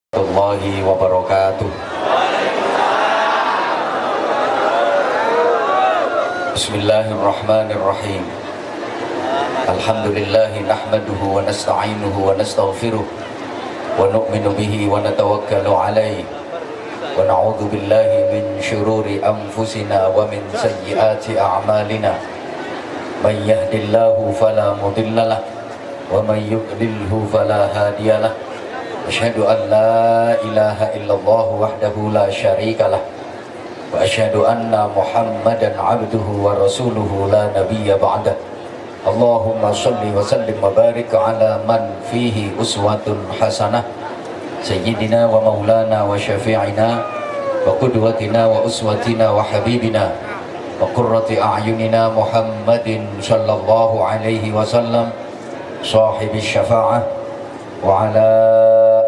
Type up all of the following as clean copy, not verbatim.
warahmatullahi wabarakatuh. Bismillahirrahmanirrahim. Alhamdulillahi nahmaduhu wa nasta'inuhu wa nastaghfiruh wa nu'minu bihi wa natawakkalu alaihi wa na'udzu billahi min syururi anfusina wa min sayyiati a'malina. Man yahdihillahu fala mudilla lahu wa man yudlilhu fala hadiya lahu. Asyhadu an la ilaha illallah wahdahu la syarikalah wa asyhadu anna Muhammadan abduhu wa rasuluhu la nabiyya ba'dah. Allahumma shalli wa sallim wa barik ala man fihi uswatun hasanah sayyidina wa maulana wa syafi'ina wa qudwatina wa uswatina wa habibina wa qurrati a'yunina Muhammadin sallallahu alaihi wasallam sahibis syafa'ah wa ala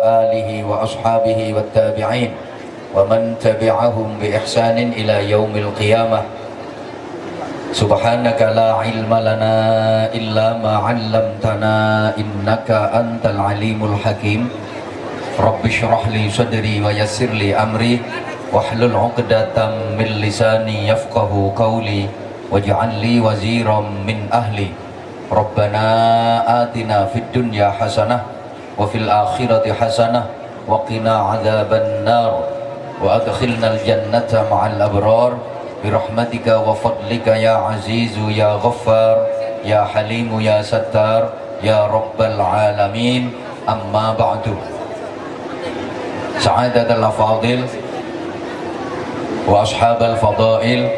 alihi wa ashabihi wa tabi'in wa man tabi'ahum bi ihsanin ila yaumil qiyamah. Subhanaka la ilma lana illa ma 'allamtana innaka antal alimul hakim. Rabbi shrah li sadri wa yassir li amri wahlul 'uqdatam min lisani yafqahu qawli waj'al li waziran min ahli. Rabbana atina fid dunya hasanah wa fil akhirati hasanah wa qina adzaban nar wa adkhilnal jannata ma'al abrar birahmatika wa fadlika ya azizu ya ghaffar ya halimu ya sattar ya rabbal alamin. Amma ba'du. Sa'adatul afadil wa ashabal fadail,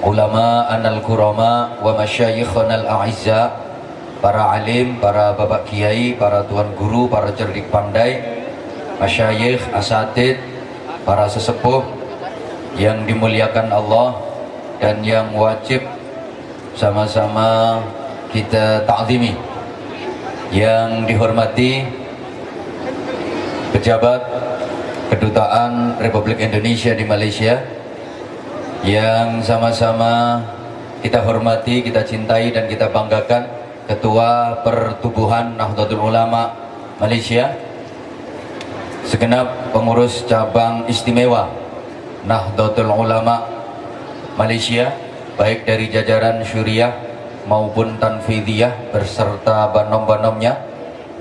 ulama'anal kurama wa masyayikhanal a'izza, para alim, para bapak kiai, para tuan guru, para cerdik pandai, masyayikh, asatid, para sesepuh yang dimuliakan Allah dan yang wajib sama-sama kita ta'zimi. Yang dihormati pejabat Kedutaan Republik Indonesia di Malaysia, yang sama-sama kita hormati, kita cintai dan kita banggakan, Ketua Pertubuhan Nahdlatul Ulama Malaysia, segenap pengurus cabang istimewa Nahdlatul Ulama Malaysia, baik dari jajaran syuriah maupun tanfidiyah berserta banom-banomnya,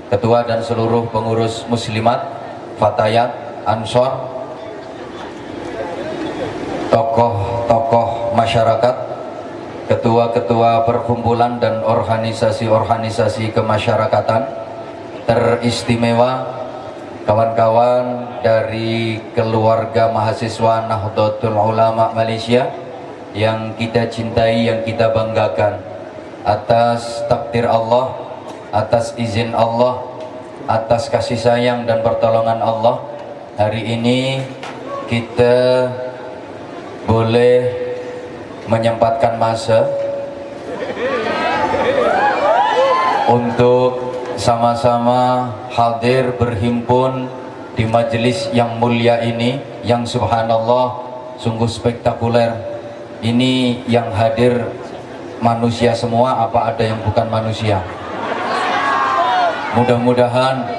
ketua dan seluruh pengurus muslimat, fatayat, ansor, tokoh-tokoh masyarakat, ketua-ketua perkumpulan dan organisasi-organisasi kemasyarakatan, teristimewa kawan-kawan dari keluarga mahasiswa Nahdlatul Ulama Malaysia yang kita cintai, yang kita banggakan. Atas takdir Allah, atas izin Allah, atas kasih sayang dan pertolongan Allah, hari ini kita boleh menyempatkan masa untuk sama-sama hadir berhimpun di majelis yang mulia ini, yang subhanallah sungguh spektakuler. Ini yang hadir manusia semua, apa ada yang bukan manusia? Mudah-mudahan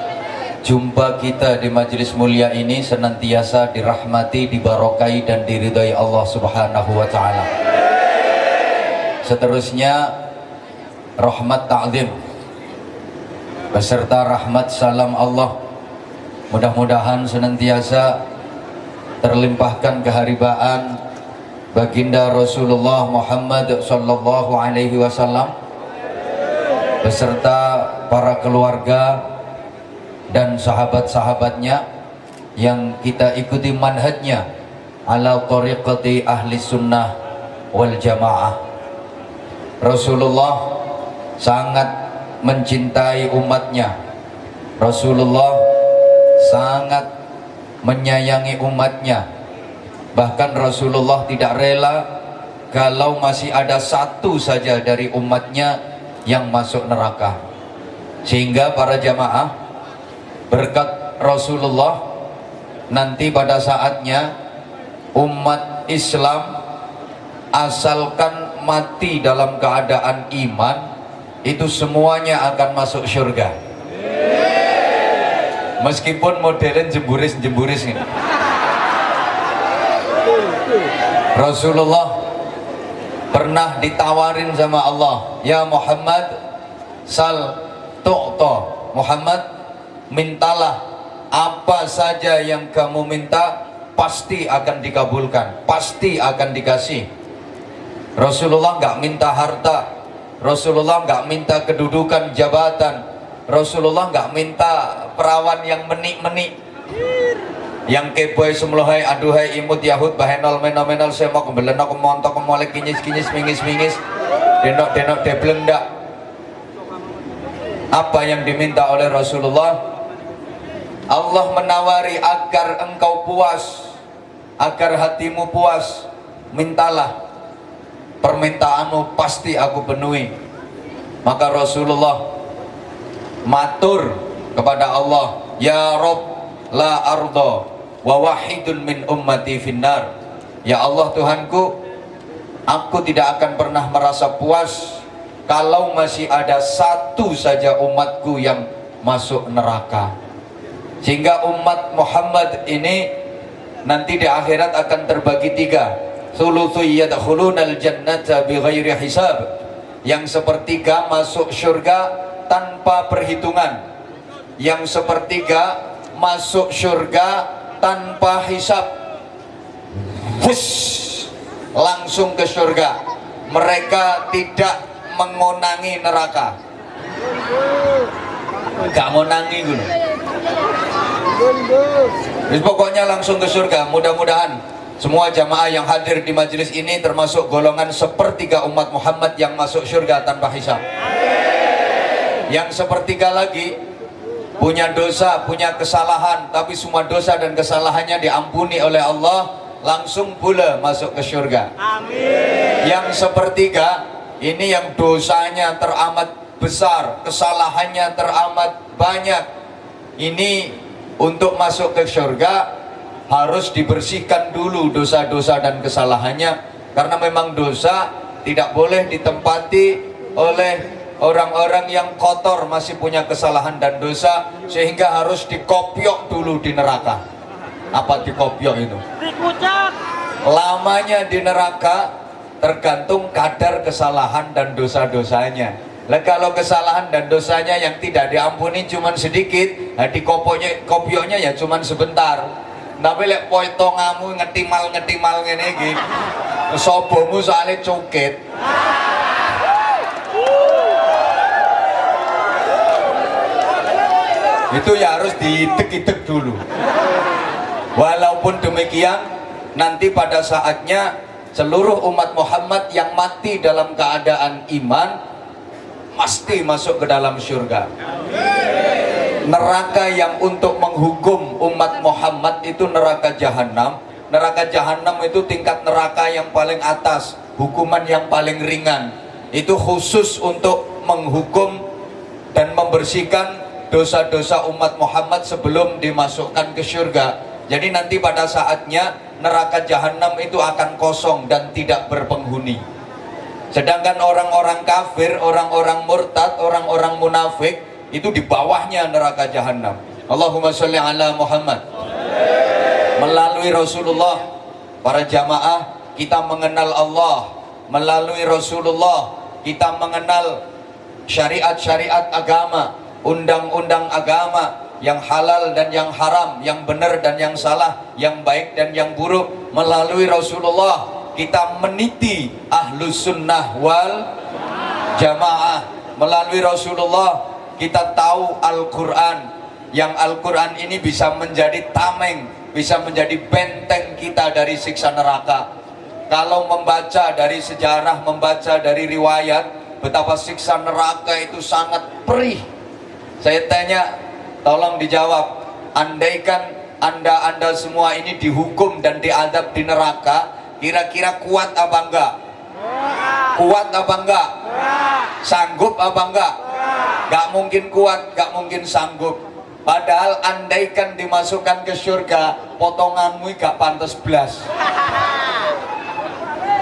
jumpa kita di majelis mulia ini senantiasa dirahmati, dibarokai dan diridhai Allah Subhanahu wa taala. Seterusnya rahmat ta'zim beserta rahmat salam Allah mudah-mudahan senantiasa terlimpahkan keharibaan baginda Rasulullah Muhammad sallallahu alaihi wasallam beserta para keluarga dan sahabat-sahabatnya yang kita ikuti manhajnya ala tariqati ahli sunnah wal jamaah. Rasulullah sangat mencintai umatnya. Rasulullah sangat menyayangi umatnya. Bahkan Rasulullah tidak rela kalau masih ada satu saja dari umatnya yang masuk neraka. Sehingga para jamaah, berkat Rasulullah, nanti pada saatnya umat Islam asalkan mati dalam keadaan iman, itu semuanya akan masuk surga. Meskipun modelnya jemburis ini. Rasulullah pernah ditawarin sama Allah, ya Muhammad, sal tu'ta. Muhammad, mintalah apa saja yang kamu minta, pasti akan dikabulkan, pasti akan dikasih. Rasulullah nggak minta harta, Rasulullah nggak minta kedudukan jabatan, Rasulullah nggak minta perawan yang menik-menik, yang keboy semlohai aduhai imut yahud bahenol menomenol semok belenok montok molek kinyis mingis denok debleng dak. Apa yang diminta oleh Rasulullah? Allah menawari agar engkau puas, agar hatimu puas, mintalah, permintaanmu pasti aku penuhi. Maka Rasulullah matur kepada Allah, ya Rabb la arda wa wahidun min ummati finnar. Ya Allah Tuhanku, aku tidak akan pernah merasa puas kalau masih ada satu saja umatku yang masuk neraka. Sehingga umat Muhammad ini nanti di akhirat akan terbagi tiga. Thuluthu yadkhulunal jannata bighairi hisab. Yang sepertiga masuk surga tanpa perhitungan. Yang sepertiga masuk surga tanpa hisab. Hush, langsung ke surga. Mereka tidak mengonangi neraka. Gak ngonangi gitu. Pokoknya langsung ke surga. Mudah-mudahan semua jamaah yang hadir di majelis ini termasuk golongan sepertiga umat Muhammad yang masuk surga tanpa hisab. Yang sepertiga lagi punya dosa, punya kesalahan, tapi semua dosa dan kesalahannya diampuni oleh Allah, langsung pula masuk ke surga. Amin. Yang sepertiga ini yang dosanya teramat besar, kesalahannya teramat banyak. Ini untuk masuk ke surga harus dibersihkan dulu dosa-dosa dan kesalahannya, karena memang dosa tidak boleh ditempati oleh orang-orang yang kotor, masih punya kesalahan dan dosa, sehingga harus dikopiok dulu di neraka. Apa dikopiok itu? Dikucak. Lamanya di neraka tergantung kadar kesalahan dan dosa-dosanya. Lah kalau kesalahan dan dosanya yang tidak diampuni cuman sedikit, nah kopioknya ya cuman sebentar. Tapi lek poitongamu ngetimal ngene iki, sobomu soalnya cukit. Itu ya harus diitek-itek dulu. Walaupun demikian, nanti pada saatnya seluruh umat Muhammad yang mati dalam keadaan iman pasti masuk ke dalam surga. Neraka yang untuk menghukum umat Muhammad itu neraka jahanam. Neraka jahanam itu tingkat neraka yang paling atas, hukuman yang paling ringan. Itu khusus untuk menghukum dan membersihkan dosa-dosa umat Muhammad sebelum dimasukkan ke surga. Jadi nanti pada saatnya neraka jahanam itu akan kosong dan tidak berpenghuni. Sedangkan orang-orang kafir, orang-orang murtad, orang-orang munafik itu di bawahnya neraka jahanam. Allahumma sholli ala Muhammad. Melalui Rasulullah, para jamaah, kita mengenal Allah. Melalui Rasulullah, kita mengenal syariat-syariat agama, undang-undang agama, yang halal dan yang haram, yang benar dan yang salah, yang baik dan yang buruk. Melalui Rasulullah kita meniti ahlus sunnah wal jamaah. Melalui Rasulullah kita tahu Al-Quran, yang Al-Quran ini bisa menjadi tameng, bisa menjadi benteng kita dari siksa neraka. Kalau membaca dari sejarah, membaca dari riwayat, betapa siksa neraka itu sangat perih. Saya tanya, tolong dijawab, andaikan anda semua ini dihukum dan diadab di neraka, kira-kira kuat apa enggak? Kuat apa enggak? Sanggup apa enggak? Gak mungkin kuat, gak mungkin sanggup. Padahal andaikan dimasukkan ke surga, potonganmu gak pantas belas.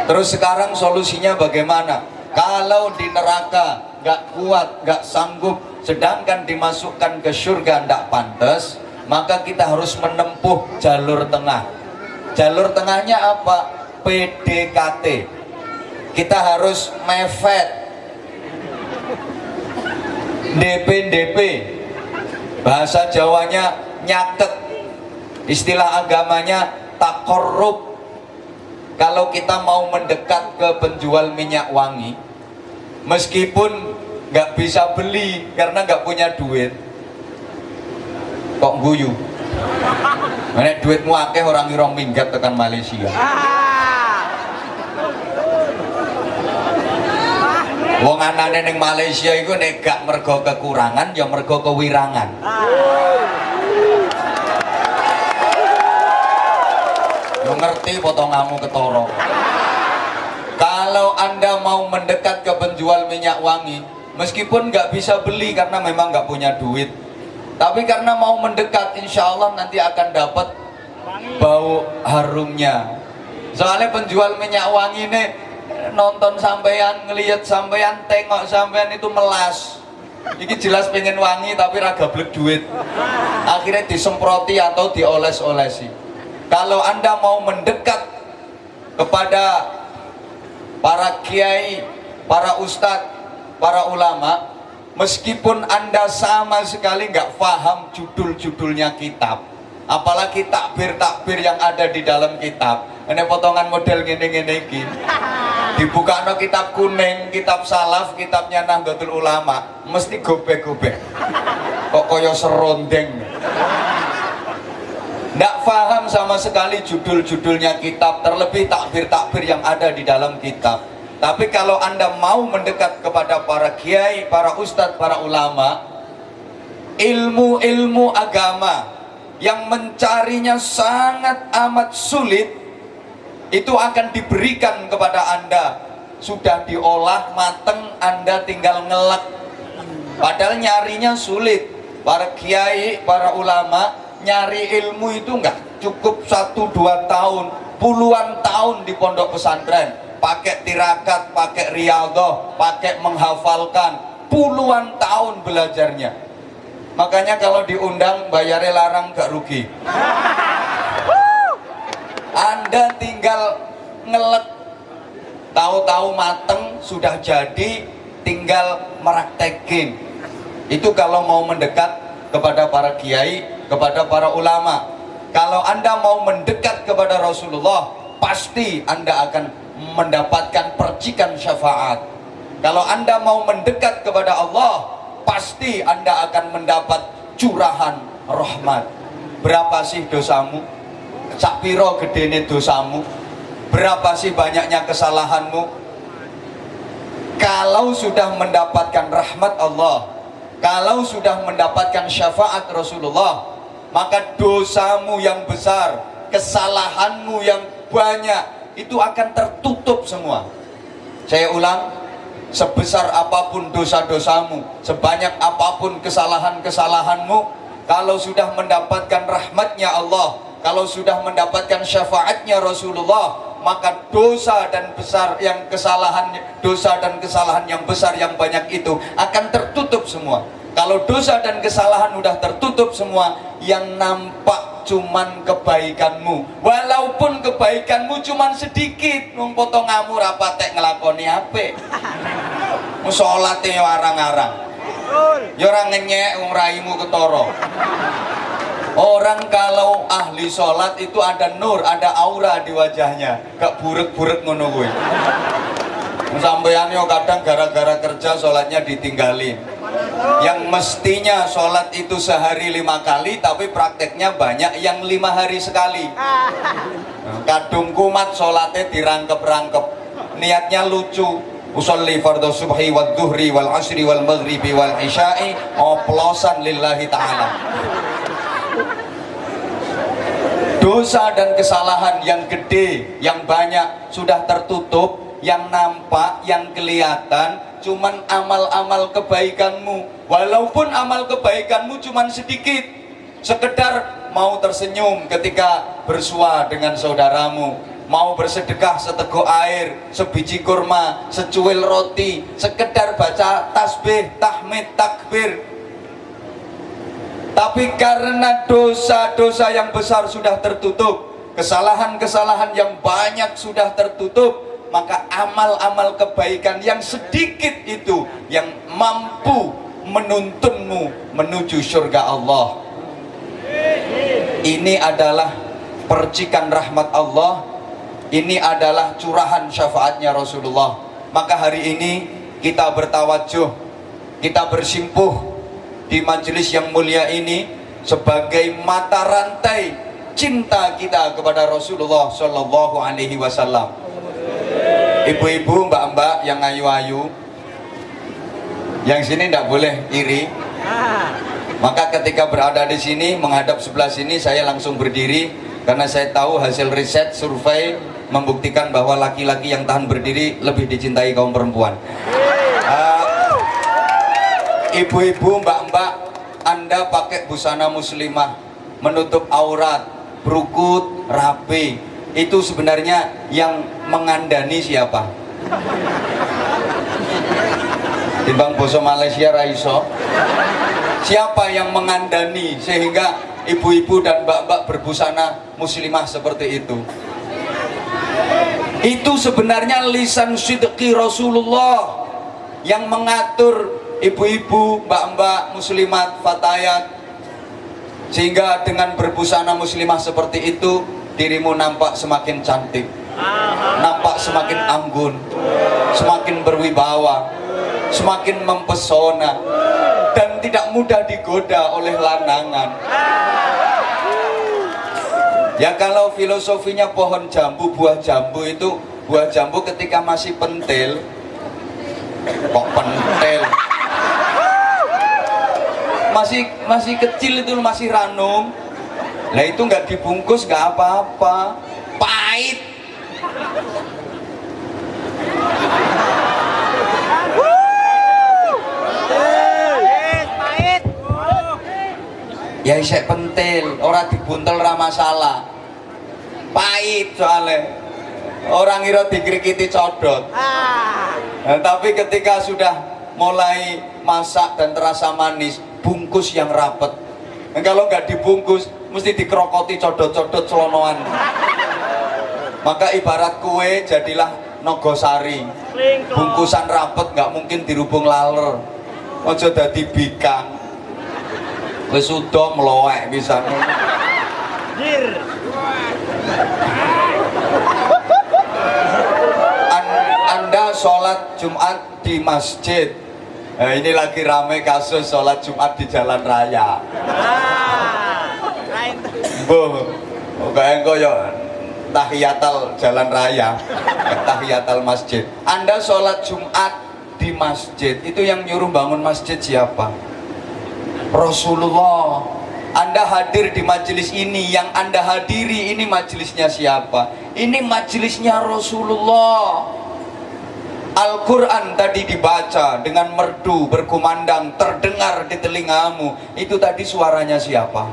Terus sekarang solusinya bagaimana? Kalau di neraka gak kuat, gak sanggup, sedangkan dimasukkan ke surga tidak pantas, maka kita harus menempuh jalur tengah. Jalur tengahnya apa? PDKT. Kita harus mepet, DP, bahasa Jawanya nyatet, istilah agamanya takorup. Kalau kita mau mendekat ke penjual minyak wangi, meskipun nggak bisa beli karena nggak punya duit, kok guyu? Mana duitmu akeh orang irong minggat tekan Malaysia. Wong anane ning Malaysia iku nek gak mergo kekurangan ya mergo kewirangan. Yo ngerti potonganmu ketara. Kalau Anda mau mendekat ke penjual minyak wangi, meskipun nggak bisa beli karena memang nggak punya duit, tapi karena mau mendekat, insya Allah nanti akan dapat bau harumnya. Soalnya penjual minyak wangi ini nonton sampean, ngelihat sampean, tengok sampean itu melas. Ini jelas pengen wangi tapi raga blek duit. Akhirnya disemproti atau dioles-olesi. Kalau Anda mau mendekat kepada para kiai, para ustadz, para ulama, meskipun Anda sama sekali nggak paham judul-judulnya kitab, apalagi takbir-takbir yang ada di dalam kitab, ini potongan model gini-gini gini, dibuka no kitab kuning, kitab salaf, kitabnya Nahdlatul Ulama, mesti gobek-gobek, kok koyo serondeng. Nggak paham sama sekali judul-judulnya kitab, terlebih takbir-takbir yang ada di dalam kitab. Tapi kalau Anda mau mendekat kepada para kiai, para ustadz, para ulama, ilmu-ilmu agama yang mencarinya sangat amat sulit, itu akan diberikan kepada Anda. Sudah diolah mateng, Anda tinggal ngelak. Padahal nyarinya sulit. Para kiai, para ulama nyari ilmu itu enggak cukup 1-2 tahun, puluhan tahun di pondok pesantren, pakai tirakat, pakai riyadhah, pakai menghafalkan, puluhan tahun belajarnya. Makanya kalau diundang bayarnya larang gak rugi. Anda tinggal ngelek, tahu-tahu mateng sudah jadi, tinggal meraktekin. Itu kalau mau mendekat kepada para kiai, kepada para ulama. Kalau Anda mau mendekat kepada Rasulullah, pasti Anda akan mendapatkan percikan syafaat. Kalau Anda mau mendekat kepada Allah, pasti Anda akan mendapat curahan rahmat. Berapa sih dosamu? Sakpiro gedene dosamu? Berapa sih banyaknya kesalahanmu? Kalau sudah mendapatkan rahmat Allah, kalau sudah mendapatkan syafaat Rasulullah, maka dosamu yang besar, kesalahanmu yang banyak, itu akan tertutup semua. Saya ulang, sebesar apapun dosa-dosamu, sebanyak apapun kesalahan-kesalahanmu, kalau sudah mendapatkan rahmatnya Allah, kalau sudah mendapatkan syafaatnya Rasulullah, maka dosa dan besar yang kesalahan, dosa dan kesalahan yang besar yang banyak itu akan tertutup semua. Kalau dosa dan kesalahan udah tertutup semua, yang nampak cuman kebaikanmu. Walaupun kebaikanmu cuman sedikit, nung potongamu rapatek ngelakoni ape. Musolate arang-arang. Ya ora ngenyek wong raimu ketara. Orang kalau ahli sholat itu ada nur, ada aura di wajahnya, gak burek-burek ngono kuwi. Sampeyan yo kadang gara-gara kerja sholatnya ditinggalin. Yang mestinya sholat itu sehari 5 kali, tapi prakteknya banyak yang 5 hari sekali. Kadung kumat sholatnya dirangkep-rangkep, niatnya lucu. Usolli fardhu subhi wal dhuhri wal asri wal maghribi wal isya'i oplosan lillahi ta'ala. Dosa dan kesalahan yang gede, yang banyak sudah tertutup, yang nampak, yang kelihatan cuman amal-amal kebaikanmu. Walaupun amal kebaikanmu cuman sedikit, sekedar mau tersenyum ketika bersua dengan saudaramu, mau bersedekah seteguk air, sebiji kurma, secuil roti, sekedar baca tasbih, tahmid, takbir. Tapi karena dosa-dosa yang besar sudah tertutup, kesalahan-kesalahan yang banyak sudah tertutup, maka amal-amal kebaikan yang sedikit itu yang mampu menuntunmu menuju surga Allah. Ini adalah percikan rahmat Allah, ini adalah curahan syafaatnya Rasulullah. Maka hari ini kita bertawajuh, kita bersimpuh di majelis yang mulia ini sebagai mata rantai cinta kita kepada Rasulullah Shallallahu Alaihi Wasallam. Ibu-ibu, mbak-mbak yang ayu-ayu, yang sini tidak boleh iri. Maka ketika berada di sini menghadap sebelah sini, saya langsung berdiri karena saya tahu hasil riset survei membuktikan bahwa laki-laki yang tahan berdiri lebih dicintai kaum perempuan. Ibu-ibu, mbak-mbak, Anda pakai busana muslimah, menutup aurat, berukut, rapi, itu sebenarnya yang mengandani siapa? Timbang boso Malaysia raiso. Siapa yang mengandani sehingga ibu-ibu dan mbak-mbak berbusana muslimah seperti itu? Itu sebenarnya lisan sidqi Rasulullah yang mengatur ibu-ibu, mbak-mbak, muslimat, fatayat, sehingga dengan berbusana muslimah seperti itu dirimu nampak semakin cantik, nampak semakin anggun, semakin berwibawa, semakin mempesona, dan tidak mudah digoda oleh lanangan. Ya kalau filosofinya pohon jambu, buah jambu itu, buah jambu ketika masih pentil, kok pentil? Masih kecil itu, masih ranum. Nah itu nggak dibungkus nggak apa-apa, pahit. Ya isek pentil, orang dibuntel ra masalah. Pahit soalnya. Orang ngira dikrikiti codot. Nah, tapi ketika sudah mulai masak dan terasa manis, bungkus yang rapet. Dan kalau nggak dibungkus, mesti dikerokoti codot-codot celonoan. Maka ibarat kue jadilah nogosari. Bungkusan rapet nggak mungkin dirubung laler. Ojo dadi bikang. Wis udah meloek bisa. Anda sholat Jumat di masjid. Nah, ini lagi ramai kasus sholat Jumat di jalan raya. Kayak ya tahiyatal jalan raya, tahiyatal masjid. Anda sholat Jumat di masjid, itu yang nyuruh bangun masjid siapa? Rasulullah. Anda hadir di majelis ini, yang Anda hadiri ini majelisnya siapa? Ini majelisnya Rasulullah. Al-Quran tadi dibaca dengan merdu, berkumandang, terdengar di telingamu. Itu tadi suaranya siapa?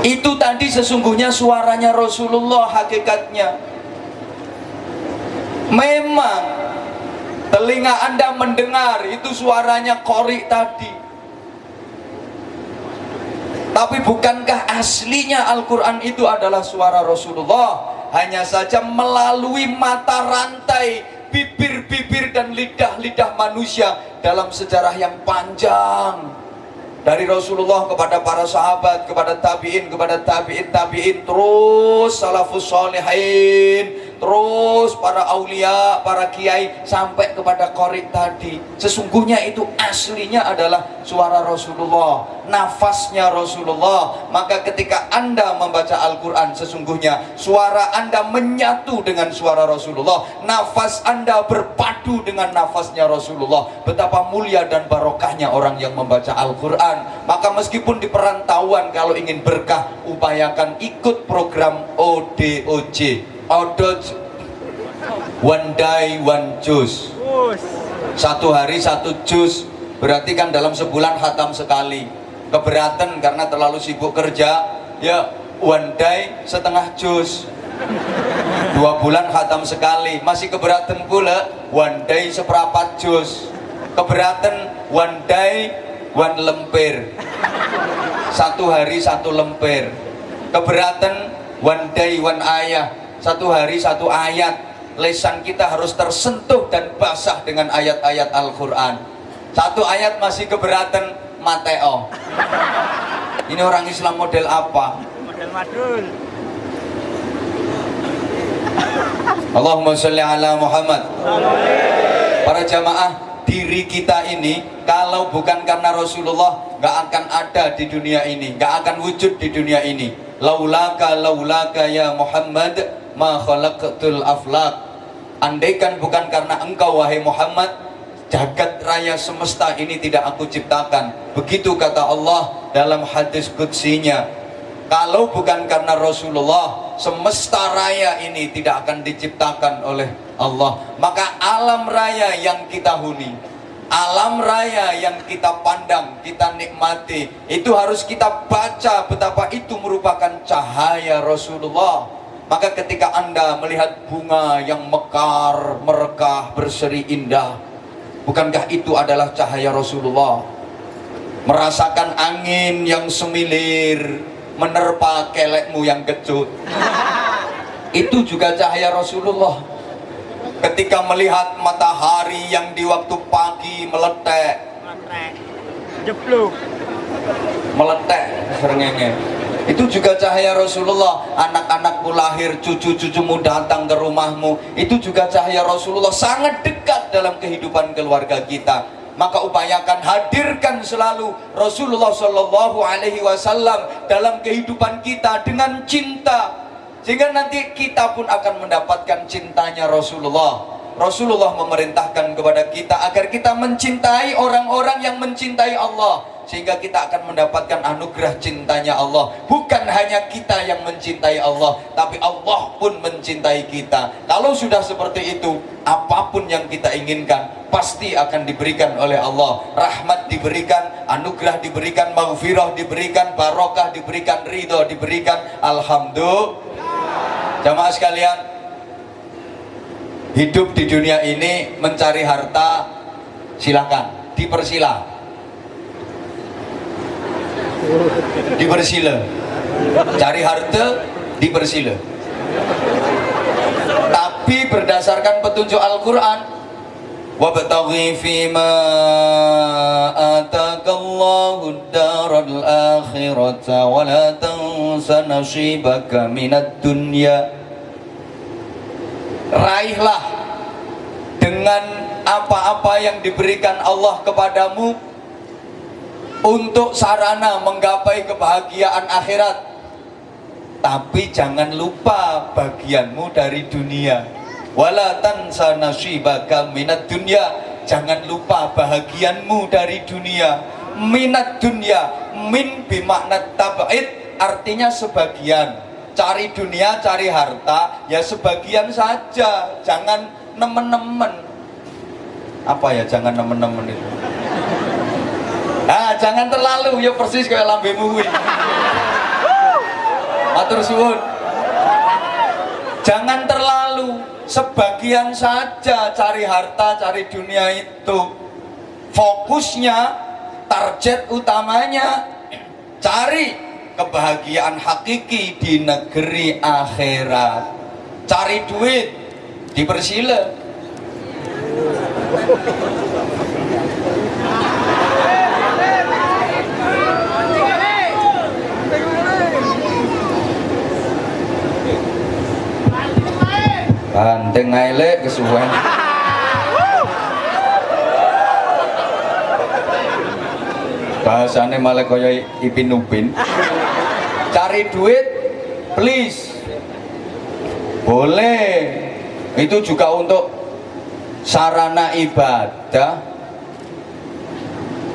Itu tadi sesungguhnya suaranya Rasulullah hakikatnya. Memang telinga Anda mendengar itu suaranya qori tadi. Tapi bukankah aslinya Al-Quran itu adalah suara Rasulullah? Hanya saja melalui mata rantai bibir-bibir dan lidah-lidah manusia dalam sejarah yang panjang, dari Rasulullah kepada para sahabat, kepada tabi'in, kepada tabi'in, terus salafus sholihin, terus para aulia, para kiai, sampai kepada qori tadi. Sesungguhnya itu aslinya adalah suara Rasulullah, nafasnya Rasulullah. Maka ketika Anda membaca Al-Quran, sesungguhnya suara Anda menyatu dengan suara Rasulullah, nafas Anda berpadu dengan nafasnya Rasulullah. Betapa mulia dan barokahnya orang yang membaca Al-Quran. Maka meskipun di perantauan, kalau ingin berkah, upayakan ikut program ODOJ, One Day One Juz. Satu hari satu juz, berarti kan dalam sebulan khatam sekali. Keberatan karena terlalu sibuk kerja, ya one day setengah juz, 2 bulan khatam sekali, masih keberatan pula. One day seperempat juz, keberatan one day one lemper, 1 hari 1 lemper. Keberatan one day one ayah, 1 hari 1 ayat. Lesan kita harus tersentuh dan basah dengan ayat-ayat Al-Quran. 1 ayat masih keberatan, Mateo. Ini orang Islam model apa? Model madul. Allahumma sholli ala Muhammad. Para jamaah, diri kita ini kalau bukan karena Rasulullah gak akan ada di dunia ini, gak akan wujud di dunia ini. Laulaka ya Muhammad ma khalaqtul aflaq. Andaikan bukan karena engkau wahai Muhammad, jagat raya semesta ini tidak aku ciptakan. Begitu kata Allah dalam hadis qudsinya. Kalau bukan karena Rasulullah, semesta raya ini tidak akan diciptakan oleh Allah. Maka alam raya yang kita huni, alam raya yang kita pandang, kita nikmati, itu harus kita baca betapa itu merupakan cahaya Rasulullah. Maka ketika Anda melihat bunga yang mekar, merekah, berseri indah, bukankah itu adalah cahaya Rasulullah? Merasakan angin yang semilir menerpa kelekmu yang kecut, itu juga cahaya Rasulullah. Ketika melihat matahari yang di waktu pagi meletek, jeblok, meletek serengenge, itu juga cahaya Rasulullah. Anak-anakmu lahir, cucu-cucumu datang ke rumahmu, itu juga cahaya Rasulullah. Sangat dekat dalam kehidupan keluarga kita. Maka upayakan hadirkan selalu Rasulullah Shallallahu Alaihi Wasallam dalam kehidupan kita dengan cinta, sehingga nanti kita pun akan mendapatkan cintanya Rasulullah. Rasulullah memerintahkan kepada kita agar kita mencintai orang-orang yang mencintai Allah, sehingga kita akan mendapatkan anugerah cintanya Allah. Bukan hanya kita yang mencintai Allah, tapi Allah pun mencintai kita. Kalau sudah seperti itu, apapun yang kita inginkan pasti akan diberikan oleh Allah. Rahmat diberikan, anugerah diberikan, maghfirah diberikan, barokah diberikan, ridho diberikan. Alhamdulillah. Jamaah sekalian, hidup di dunia ini mencari harta, silakan, dipersila, dipersila, cari harta, dipersila. Tapi berdasarkan petunjuk Al-Quran, wabtaghi fima atakallahu ad-daral akhirata wa la tansa nasibaka minad dunya. Raihlah dengan apa-apa yang diberikan Allah kepadamu untuk sarana menggapai kebahagiaan akhirat. Tapi jangan lupa bagianmu dari dunia. Wala tansa nasibaka minad dunya. Jangan lupa bahagianmu dari dunia. Minad dunya, min bimakna tab'id, artinya sebagian. Cari dunia, cari harta, ya sebagian saja. Jangan nemen-nemen. Apa ya jangan nemen-nemen itu? Ah, jangan terlalu, ya persis kayak lambemu kuwi. Matur suwun. Jangan terlalu, sebagian saja cari harta, cari dunia itu. Fokusnya, target utamanya cari kebahagiaan hakiki di negeri akhirat. Cari duit, dipersila. Banteng ae kesuwen. Bahasane malah kaya Ipin Upin. Cari duit, please. Boleh. Itu juga untuk sarana ibadah.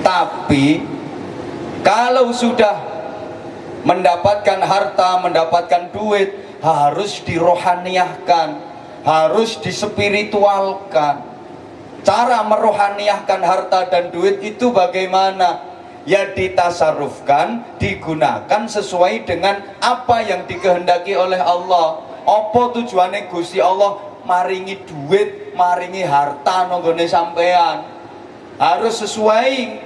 Tapi kalau sudah mendapatkan harta, mendapatkan duit, harus dirohaniahkan, harus dispiritualkan. Cara merohaniahkan harta dan duit itu bagaimana? Ya ditasarufkan, digunakan sesuai dengan apa yang dikehendaki oleh Allah. Apa tujuane Gusti Allah maringi duit, maringi harta nonggone sampean? Harus sesuai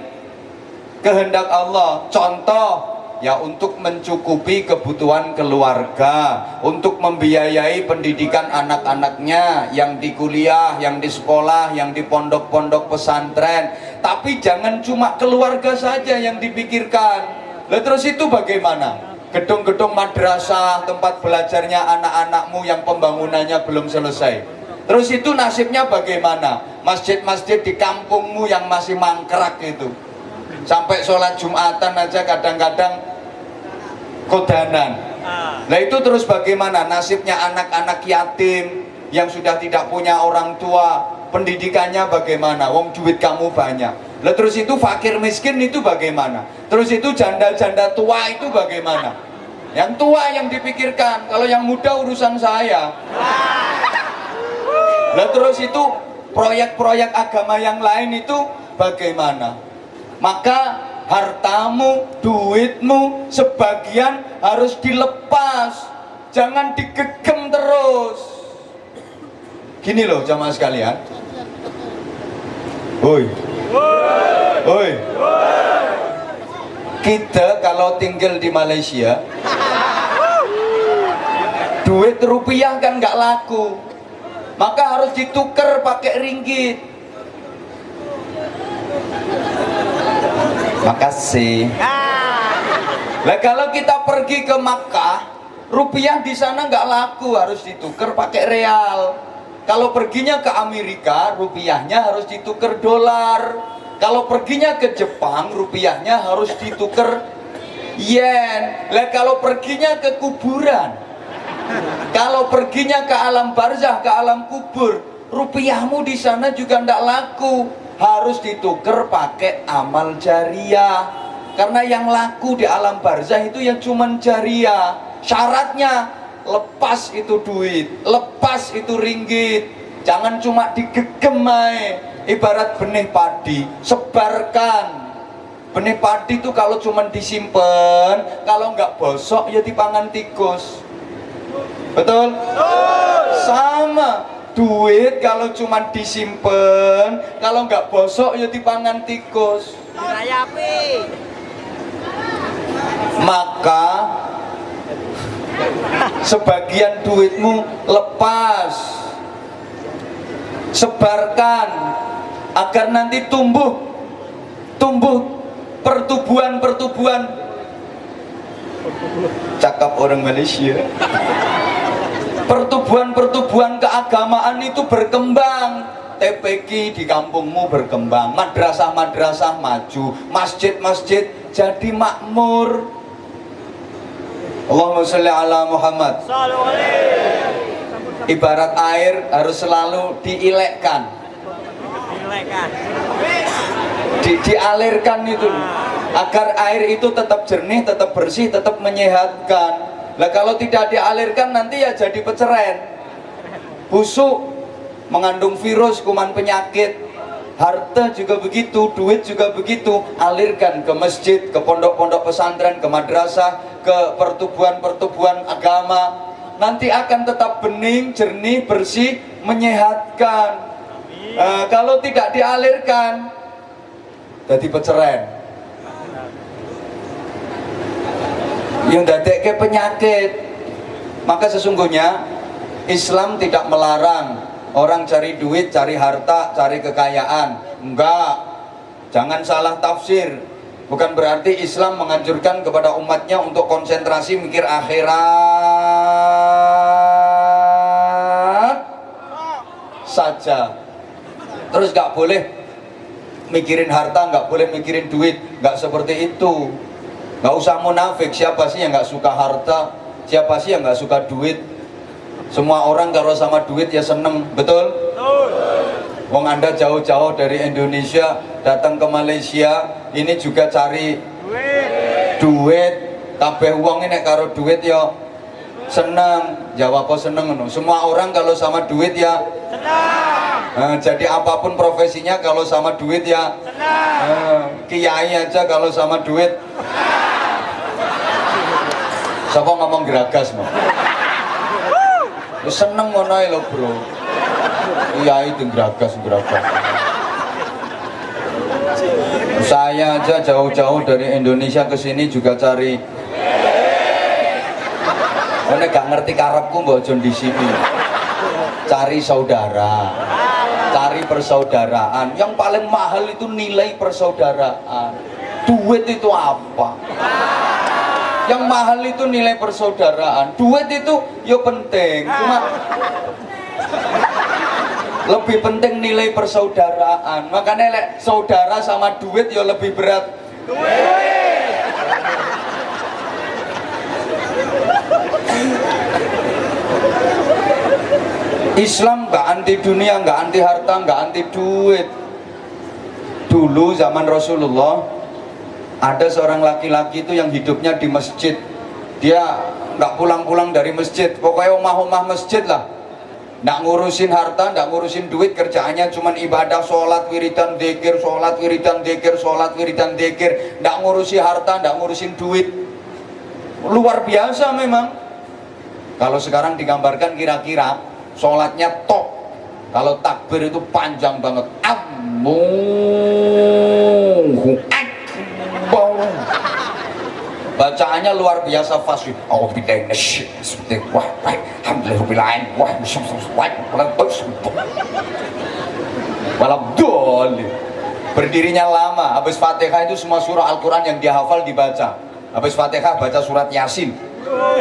kehendak Allah. Contoh, ya untuk mencukupi kebutuhan keluarga, untuk membiayai pendidikan anak-anaknya yang di kuliah, yang di sekolah, yang di pondok-pondok pesantren. Tapi jangan cuma keluarga saja yang dipikirkan. Lah terus itu bagaimana? Gedung-gedung madrasah, tempat belajarnya anak-anakmu yang pembangunannya belum selesai. Terus itu nasibnya bagaimana? Masjid-masjid di kampungmu yang masih mangkrak itu, sampai sholat Jumatan aja kadang-kadang kodanan. Nah itu terus bagaimana nasibnya anak-anak yatim yang sudah tidak punya orang tua? Pendidikannya bagaimana? Wong duit kamu banyak. Lah terus itu fakir miskin itu bagaimana? Terus itu janda-janda tua itu bagaimana? Yang tua yang dipikirkan, kalau yang muda urusan saya. Lah terus itu proyek-proyek agama yang lain itu bagaimana? Maka hartamu, duitmu sebagian harus dilepas, jangan digegem terus. Gini loh jamaah sekalian. Woi. Woi. Kita kalau tinggal di Malaysia, duit rupiah kan nggak laku, maka harus ditukar pakai ringgit. Makasih. Lah kalau kita pergi ke Makkah, rupiah di sana nggak laku, harus ditukar pakai real. Kalau perginya ke Amerika, rupiahnya harus ditukar dolar. Kalau perginya ke Jepang, rupiahnya harus ditukar yen. Lah kalau perginya ke kuburan, kalau perginya ke alam barzah, ke alam kubur, rupiahmu di sana juga ndak laku, harus ditukar pakai amal jariah. Karena yang laku di alam barzah itu yang cuman jariah. Syaratnya lepas itu duit, lepas itu ringgit, jangan cuma digegem ae. Ibarat benih padi, sebarkan. Benih padi itu kalau cuma disimpan, kalau nggak bosok ya dipangan tikus. Betul? Sama duit kalau cuma disimpan, kalau nggak bosok ya dipangan tikus. Maka sebagian duitmu lepas, sebarkan agar nanti tumbuh pertumbuhan. Cakap orang Malaysia. Pertumbuhan keagamaan itu berkembang. TPQ di kampungmu berkembang, madrasah-madrasah maju, masjid-masjid jadi makmur. Allahumma sholli ala Muhammad. Ibarat air harus selalu diilekkan, dialirkan itu, agar air itu tetap jernih, tetap bersih, tetap menyehatkan. Lah kalau tidak dialirkan nanti ya jadi peceren, busuk, mengandung virus, kuman penyakit. Harta juga begitu, duit juga begitu. Alirkan ke masjid, ke pondok-pondok pesantren, ke madrasah, ke pertubuhan-pertubuhan agama. Nanti akan tetap bening, jernih, bersih, menyehatkan. Kalau tidak dialirkan, jadi peceren. Yang dadekke penyakit. Maka sesungguhnya Islam tidak melarang orang cari duit, cari harta, cari kekayaan. Enggak. Jangan salah tafsir. Bukan berarti Islam menganjurkan kepada umatnya untuk konsentrasi mikir akhirat saja. Terus gak boleh mikirin harta, gak boleh mikirin duit. Gak seperti itu. Gak usah munafik. Siapa sih yang gak suka harta? Siapa sih yang gak suka duit? Semua orang kalau sama duit ya seneng. Betul? Wong Anda jauh-jauh dari Indonesia datang ke Malaysia, ini juga cari duit. Kabeh wong ini karo duit ya seneng. Jawab apa seneng? Semua orang kalau sama duit ya senang. Jadi apapun profesinya kalau sama duit ya senang. Kiai aja kalau sama duit. Siapa ngomong geragas mau? Wis seneng ngono ae lho, Bro. Iya itu geragas. Saya aja jauh-jauh dari Indonesia ke sini juga cari. Karena gak ngerti karepku mbok aja disini. Cari saudara. Cari persaudaraan. Yang paling mahal itu nilai persaudaraan. Duit itu apa? Yang mahal itu nilai persaudaraan. Duit itu ya penting, cuma lebih penting nilai persaudaraan. Makanya lek saudara sama duit ya lebih berat. Islam nggak anti dunia, nggak anti harta, nggak anti duit. Dulu zaman Rasulullah ada seorang laki-laki itu yang hidupnya di masjid. Dia nggak pulang-pulang dari masjid, pokoknya omah-omah masjid lah. Nggak ngurusin harta, nggak ngurusin duit, kerjaannya cuman ibadah, sholat, wiridan, dzikir, sholat, wiridan, dzikir, sholat, wiridan, dzikir. Nggak ngurusi harta, nggak ngurusin duit. Luar biasa memang. Kalau sekarang digambarkan kira-kira sholatnya top. Kalau takbir itu panjang banget. Allahu Akbar. Bacaannya luar biasa fasih. Auzubillahi minasyaitonir rajim. Alhamdulillahirabbil alamin. Berdirinya lama. Habis Fatihah itu semua surah Al-Quran yang dia hafal dibaca. Habis Fatihah baca surat Yasin.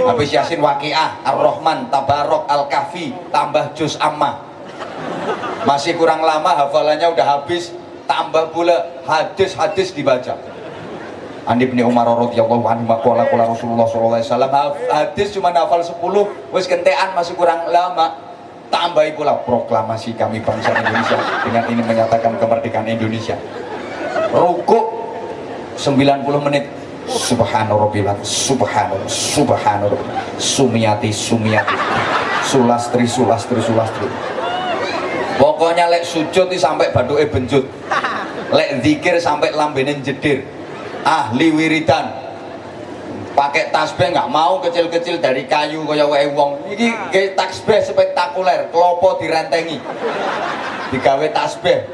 Habis Yasin Waqiah, Ar-Rahman, Tabarok, Al-Kahfi, tambah juz Amma. Masih kurang lama hafalannya udah habis, tambah pula hadis-hadis dibaca. An Ibnu Umar radhiyallahu anhu qala Rasulullah sallallahu alaihi wasallam, hadis cuma hafal 10, wis kentean masih kurang lama. Tambahi pula proklamasi kami bangsa Indonesia dengan ini menyatakan kemerdekaan Indonesia. Rukuk 90 menit. Subhanallah, subhanallah, sumiyati, sulastri. Pokoknya lek sujud itu sampai baduke benjut, lek zikir sampai lambene jedir. Ahli wiridan, pakai tasbih nggak mau kecil-kecil dari kayu kaya wae wong. Iki nggih tasbih spektakuler, klopo direntengi, digawe tasbih.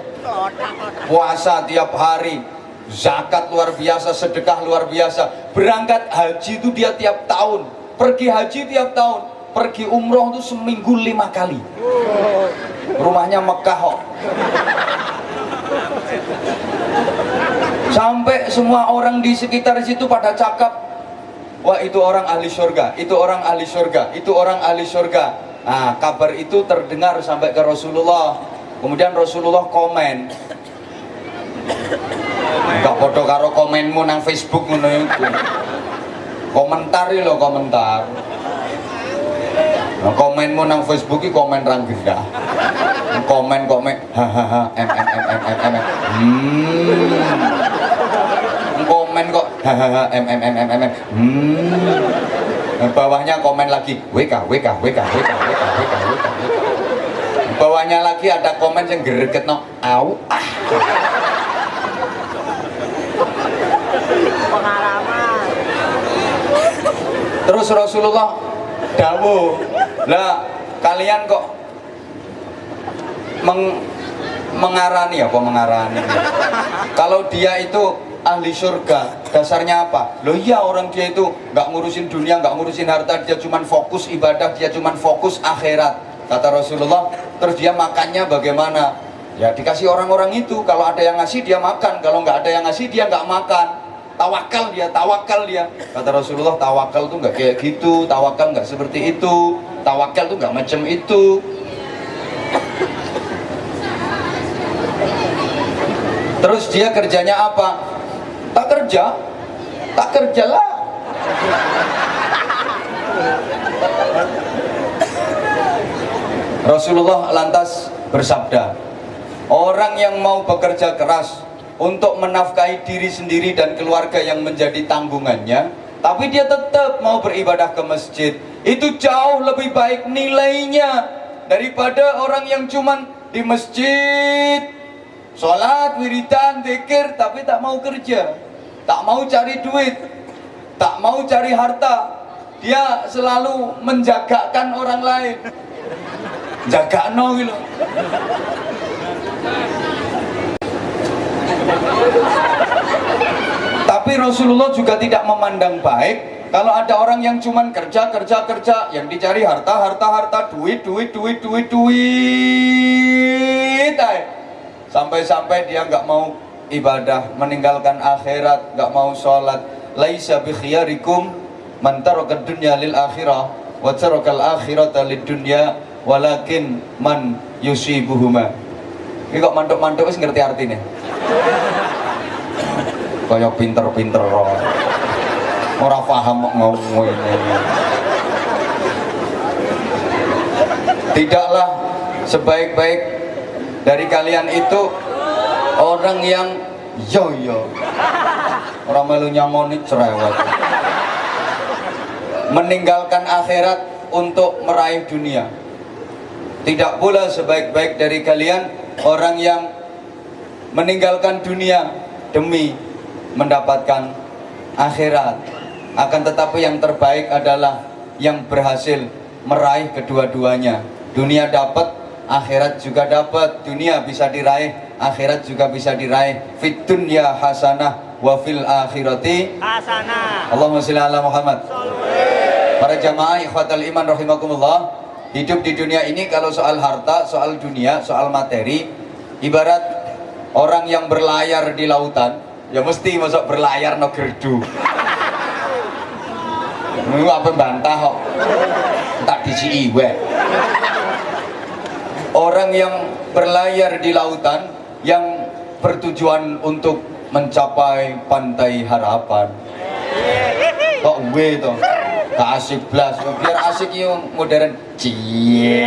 Puasa tiap hari, zakat luar biasa, sedekah luar biasa. Berangkat haji itu dia tiap tahun, pergi haji tiap tahun, pergi umroh itu seminggu 5 kali. Rumahnya Mekah kok. Sampai semua orang di sekitar situ pada cakap, wah itu orang ahli surga, itu orang ahli surga, itu orang ahli surga. Nah, kabar itu terdengar sampai ke Rasulullah. Kemudian Rasulullah komen. Gak podo karo komenmu nang Facebook ngono iku. Komentar lho, komentar. Nah, komenmu nang Facebook iki komen rang gendah. Komen hahaha komen kok hahaha bawahnya komen lagi WK. Bawahnya lagi ada komen yang greget no au ah. Pengalaman. Terus Rasulullah dawuh, lah kalian kok mengarani kalau dia itu ahli surga, dasarnya apa? Loh iya, orang dia itu nggak ngurusin dunia, nggak ngurusin harta, dia cuman fokus ibadah, dia cuman fokus akhirat, kata Rasulullah. Terus dia makannya bagaimana? Ya dikasih orang-orang itu, kalau ada yang ngasih dia makan, kalau nggak ada yang ngasih dia nggak makan. Tawakal dia. Kata Rasulullah, tawakal tuh nggak kayak gitu, tawakal nggak seperti itu, tawakal tuh nggak macam itu. Terus dia kerjanya apa? Tak kerjalah. Rasulullah lantas bersabda, orang yang mau bekerja keras untuk menafkahi diri sendiri dan keluarga yang menjadi tanggungannya, tapi dia tetap mau beribadah ke masjid, itu jauh lebih baik nilainya daripada orang yang cuman di masjid sholat, wiridan, dzikir, tapi tak mau kerja, tak mau cari duit, tak mau cari harta. Dia selalu menjagakan orang lain. jagakno iki lho. Tapi Rasulullah juga tidak memandang baik kalau ada orang yang cuman kerja, yang dicari harta, duit. Sampai-sampai dia nggak mau ibadah, meninggalkan akhirat, nggak mau sholat. Laisa bi khiyarikum man taraka dunya lil akhirah wa taraka al akhirata lid dunya walakin man yusibuhuma. Ini kok mantuk-mantuk wis ngerti artinya. Kayak pinter-pinter ora paham ngomong ini. Tidaklah sebaik-baik dari kalian itu orang yang yo orang melu nyangoni cerewet, meninggalkan akhirat untuk meraih dunia. Tidak pula sebaik-baik dari kalian orang yang meninggalkan dunia demi mendapatkan akhirat. Akan tetapi yang terbaik adalah yang berhasil meraih kedua-duanya. Dunia dapat, akhirat juga dapat. Dunia bisa diraih, akhirat juga bisa diraih. Fid dunya hasanah wa fil akhirati hasanah. Allahumma sholli ala Muhammad. Para jamaah ikhwatal iman rahimakumullah, hidup di dunia ini kalau soal harta, soal dunia, soal materi, ibarat orang yang berlayar di lautan. Ya mesti masuk berlayar no gerdu. Lu apa bantah kok? Tak disi iwe. Orang yang berlayar di lautan yang bertujuan untuk mencapai pantai harapan. Kok gue itu? Gak asik blas. Biar asik yuk modern. Cie.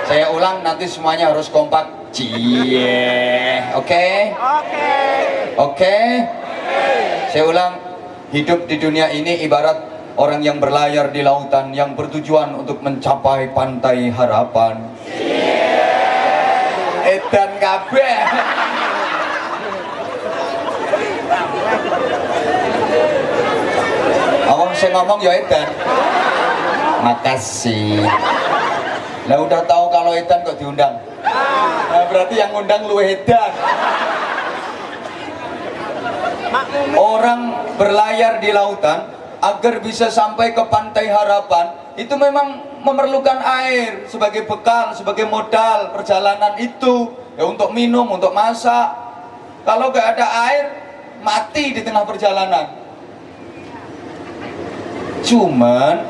Saya ulang nanti semuanya harus kompak. Cie. Oke? Oke? Saya ulang. Hidup di dunia ini ibarat orang yang berlayar di lautan yang bertujuan untuk mencapai pantai harapan. Edan kabeh. Awang saya ngomong ya edan. Makasih. Lah udah tahu kalau edan kok diundang. Nah, berarti yang ngundang lu edan. Orang berlayar di lautan agar bisa sampai ke pantai harapan itu memang memerlukan air sebagai bekal, sebagai modal perjalanan itu ya, untuk minum, untuk masak. Kalau gak ada air mati di tengah perjalanan. Cuman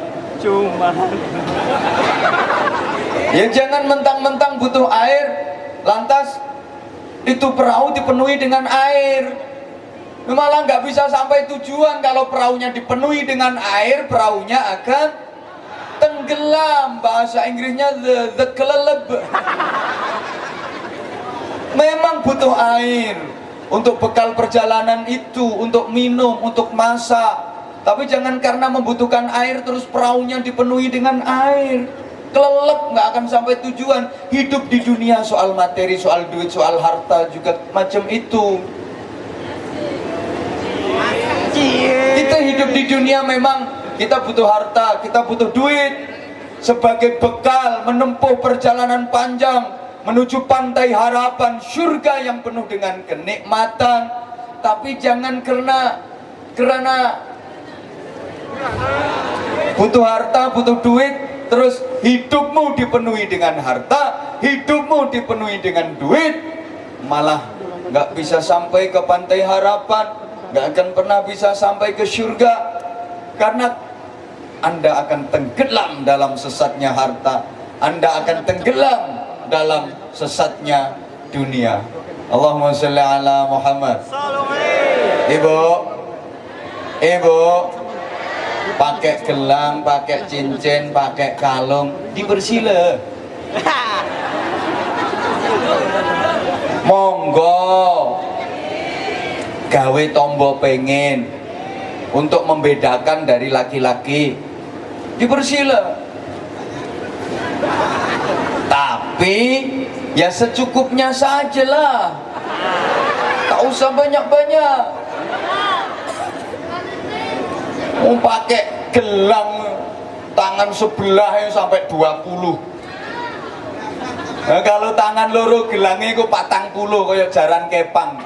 ya jangan mentang-mentang butuh air lantas itu perahu dipenuhi dengan air. Malah nggak bisa sampai tujuan. Kalau perahunya dipenuhi dengan air, perahunya akan tenggelam. Bahasa Inggrisnya the keleleb. Memang butuh air untuk bekal perjalanan itu, untuk minum, untuk masak. Tapi jangan karena membutuhkan air terus perahunya dipenuhi dengan air. Kelelep, nggak akan sampai tujuan. Hidup di dunia soal materi, soal duit, soal harta juga macam itu. Kita hidup di dunia memang kita butuh harta, kita butuh duit sebagai bekal menempuh perjalanan panjang menuju pantai harapan, surga yang penuh dengan kenikmatan. Tapi jangan karena butuh harta, butuh duit, terus hidupmu dipenuhi dengan harta, hidupmu dipenuhi dengan duit, malah nggak bisa sampai ke pantai harapan. Gak akan pernah bisa sampai ke surga karena Anda akan tenggelam dalam sesatnya harta, Anda akan tenggelam dalam sesatnya dunia. Allahumma sholli ala Muhammad. Ibu pakai gelang, pakai cincin, pakai kalung, dibersila. Monggo gawe tombol pengen untuk membedakan dari laki-laki, dibersila. Tapi ya secukupnya sajalah, tak usah banyak-banyak. Mau pakai gelang tangan sebelah yang sampai 20, Nah, kalau tangan loro gelangnya itu 40 kayak jaran kepang.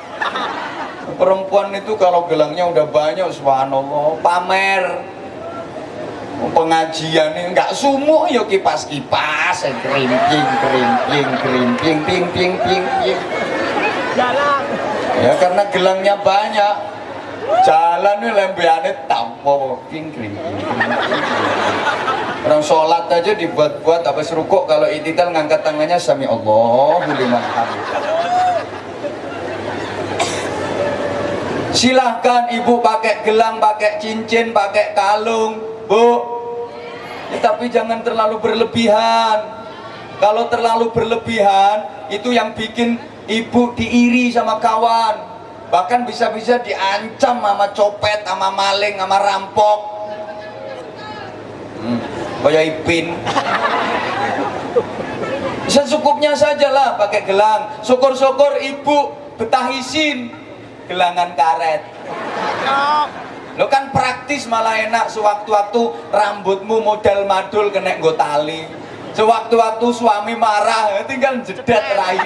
Perempuan itu kalau gelangnya udah banyak, subhanallah, pamer. Pengajian ini enggak sumuk ya kipas-kipas, kerimping, ping. Jalan. Ya karena gelangnya banyak. Jalan ini lembeane tampo ping. Orang sholat aja dibuat-buat habis rukuk kalau i'tidal ngangkat tangannya sami Allahu liman hamid. Silahkan ibu pakai gelang, pakai cincin, pakai kalung, bu. Ya, tapi jangan terlalu berlebihan. Kalau terlalu berlebihan itu yang bikin ibu diiri sama kawan. Bahkan bisa-bisa diancam sama copet, sama maling, sama rampok. Kayak Ipin. Secukupnya sajalah pakai gelang. Syukur-syukur ibu betah isin gelangan karet. Lo kan praktis malah enak. Sewaktu-waktu rambutmu model madul kena nggo tali. Sewaktu-waktu suami marah tinggal jedet rai.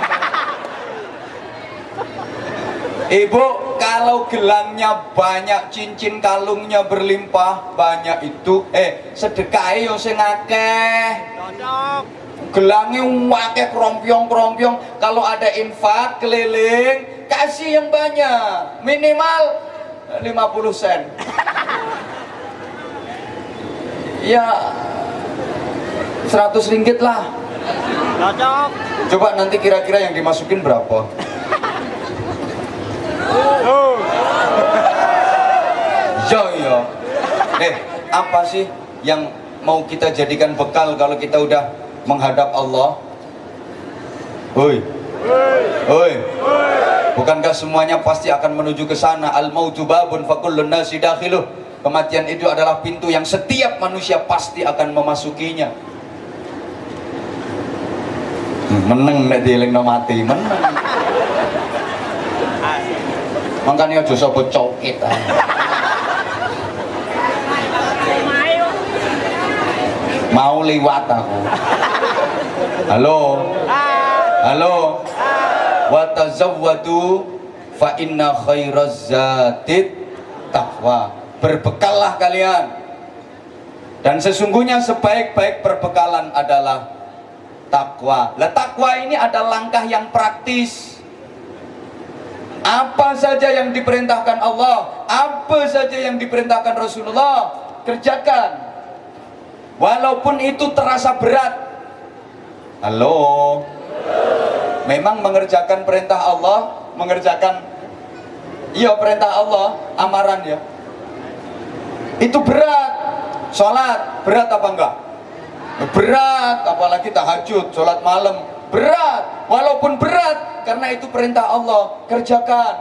Ibu, kalau gelangnya banyak, cincin kalungnya berlimpah, banyak itu, sedekahe yo sing akeh. Cocok. Gelangnya akeh krompiong. Kalau ada infak keliling, kasih yang banyak. Minimal 50 sen. Ya 100 ringgit lah. Cocok. Coba nanti kira-kira yang dimasukin berapa? Ya. Apa sih yang mau kita jadikan bekal kalau kita udah menghadap Allah? Hoi. Bukankah semuanya pasti akan menuju ke sana? Al-mautu babun fakullun nasi dakhiluh. Kematian itu adalah pintu yang setiap manusia pasti akan memasukinya. Meneng nek dielingno mati, meneng. Makanya aja sapa coket ae. Mau liwat aku. Halo. Wa tazawwadu fa inna khairaz zatid taqwa. Berbekallah kalian. Dan sesungguhnya sebaik-baik perbekalan adalah takwa. Lah takwa ini adalah langkah yang praktis. Apa saja yang diperintahkan Allah, apa saja yang diperintahkan Rasulullah, kerjakan. Walaupun itu terasa berat. Halo. Memang mengerjakan perintah Allah, perintah Allah, amaran ya. Itu berat. Sholat berat apa enggak? Berat, apalagi tahajud, sholat malam berat. Walaupun berat, karena itu perintah Allah, kerjakan.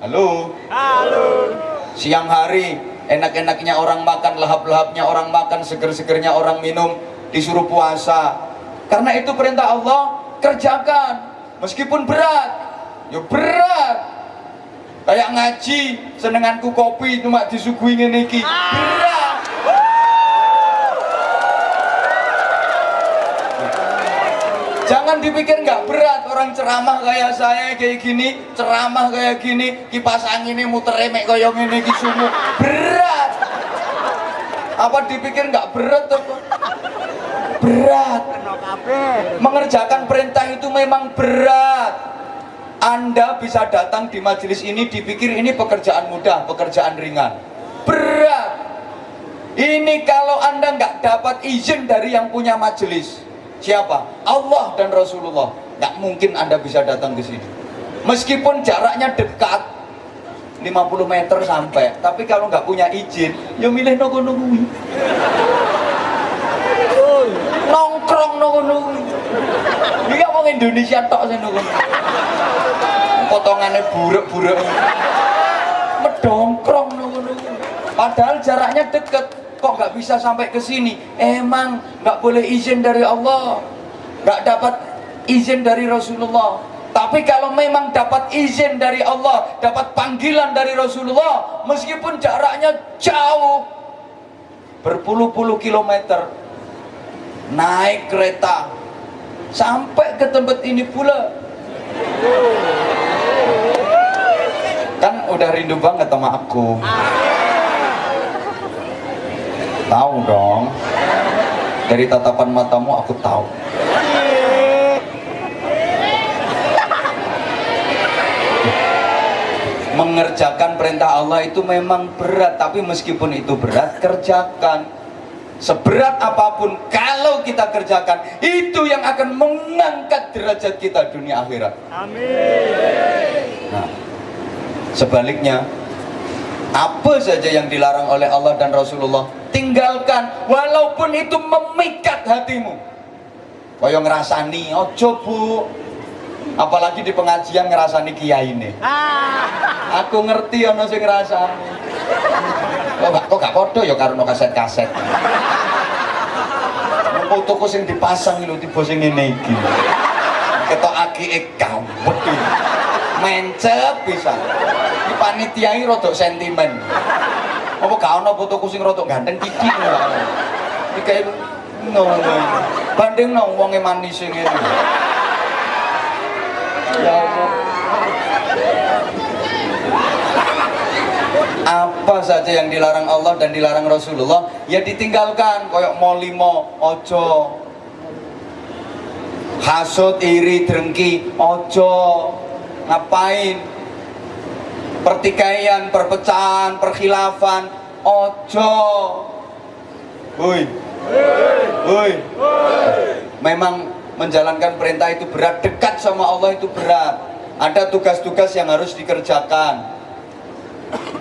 Halo. Siang hari enak-enaknya orang makan, lahap-lahapnya orang makan, seger-segernya orang minum, disuruh puasa. Karena itu perintah Allah, kerjakan. Meskipun berat, ya berat. Kayak ngaji, senenganku kopi cuma disuguhi ngene iki. Berat. Jangan dipikir nggak berat orang ceramah kayak saya kayak gini, ceramah kayak gini, kipas anginnya muter mek kayak ngene iki sumuk. Berat. Apa dipikir nggak berat apa? Berat. Mengerjakan perintah itu memang berat. Anda bisa datang di majelis ini dipikir ini pekerjaan mudah, pekerjaan ringan. Berat. Ini kalau Anda nggak dapat izin dari yang punya majelis. Siapa? Allah dan Rasulullah. Nggak mungkin Anda bisa datang ke sini. Meskipun jaraknya dekat 50 meter sampai, tapi kalau nggak punya izin, ya milih nongkrong. Nongkrong nongkrong. Ini orang Indonesia tok sih nongkrong. Potongannya buruk-buruk. Medongkrong nongkrong. Padahal jaraknya dekat. Kok nggak bisa sampai ke sini? Emang nggak boleh izin dari Allah, nggak dapat izin dari Rasulullah. Tapi kalau memang dapat izin dari Allah, dapat panggilan dari Rasulullah, meskipun jaraknya jauh, berpuluh-puluh kilometer, naik kereta, sampai ke tempat ini pula. Kan udah rindu banget sama aku. Tahu dong, dari tatapan matamu aku tahu. Mengerjakan perintah Allah itu memang berat, tapi meskipun itu berat, kerjakan. Seberat apapun, kalau kita kerjakan, itu yang akan mengangkat derajat kita dunia akhirat. Amin. Nah, sebaliknya, apa saja yang dilarang oleh Allah dan Rasulullah, tinggalkan, walaupun itu memikat hatimu. Kaya ngerasani, ojo bu. Apalagi di pengajian ngerasani kiai ini. Aku ngerti ono sing ngrasani. Kok gak podo ya karo kaset-kaset. Fotoku sing dipasang lho tiba sing ngene iki. Ketokake gawet iki. Mencet pisan. Iki panitia iki rada sentimen. Apa gak ono fotoku sing rada ganteng titik lho. Iki kae ngono. Banding nang wonge manis sing ngene. Ya Allah. Apa saja yang dilarang Allah dan dilarang Rasulullah ya ditinggalkan. Koyok molimo ojo, hasud, iri, drengki ojo. Ngapain? Pertikaian, perpecahan, perkhilafan ojo. Woi, woi. Memang menjalankan perintah itu berat, dekat sama Allah itu berat. Ada tugas-tugas yang harus dikerjakan.